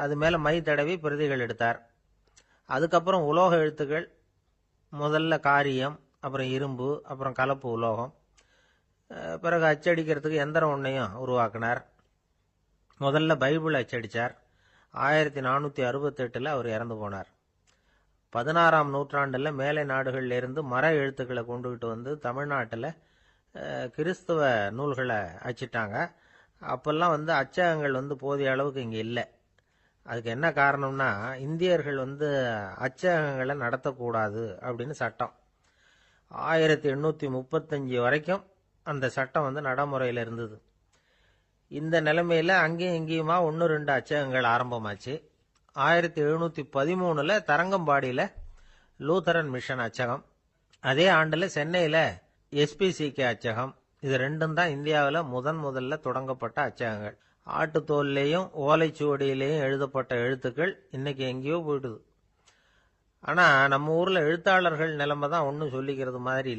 அது மேல மை தடவி பிரதிகள் எடுத்தார். அதுக்கப்புறம் உலோக எழுத்துக்கள், முதல்ல காரியம், அப்புறம் இரும்பு, அப்புறம் கலப்பு உலோகம். பிறகு அச்சடிக்கிறதுக்கு எந்திரம் ஒன்றையும் உருவாக்கினார். முதல்ல பைபிள் அச்சடிச்சார். 1468 அவர் இறந்து போனார். 16ஆம் நூற்றாண்டுல மேலை நாடுகள்ல இருந்து மர எழுத்துக்களை கொண்டுகிட்டு தமிழ்நாட்டில் கிறிஸ்துவ நூல்களை அச்சிட்டாங்க. அப்பெல்லாம் அச்சகங்கள் போதிய அளவுக்கு இங்க இல்லை. அதுக்கு என்ன காரணம்னா, இந்தியர்கள் அச்சகங்களை நடத்தக்கூடாது அப்படின்னு சட்டம். 1835 வரைக்கும் அந்த சட்டம் நடைமுறையில் இருந்தது. இந்த நிலைமையில அங்கேயும் இங்கேயுமா 1-2 அச்சகங்கள் ஆரம்பமாச்சு. 1713 தரங்கம்பாடியில லூத்தரன் மிஷன் அச்சகம், அதே ஆண்டுல சென்னையில SPCK அச்சகம். இது ரெண்டும் தான் இந்தியாவில் முதல்ல தொடங்கப்பட்ட அச்சகங்கள். ஆட்டுத்தோல்லையும் ஓலைச்சுவடியிலையும் எழுதப்பட்ட எழுத்துக்கள் இன்னைக்கு எங்கேயோ போயிடுது. ஆனா நம்ம ஊர்ல எழுத்தாளர்கள் நிலைமை தான் ஒன்னும் சொல்லிக்கிறது மாதிரி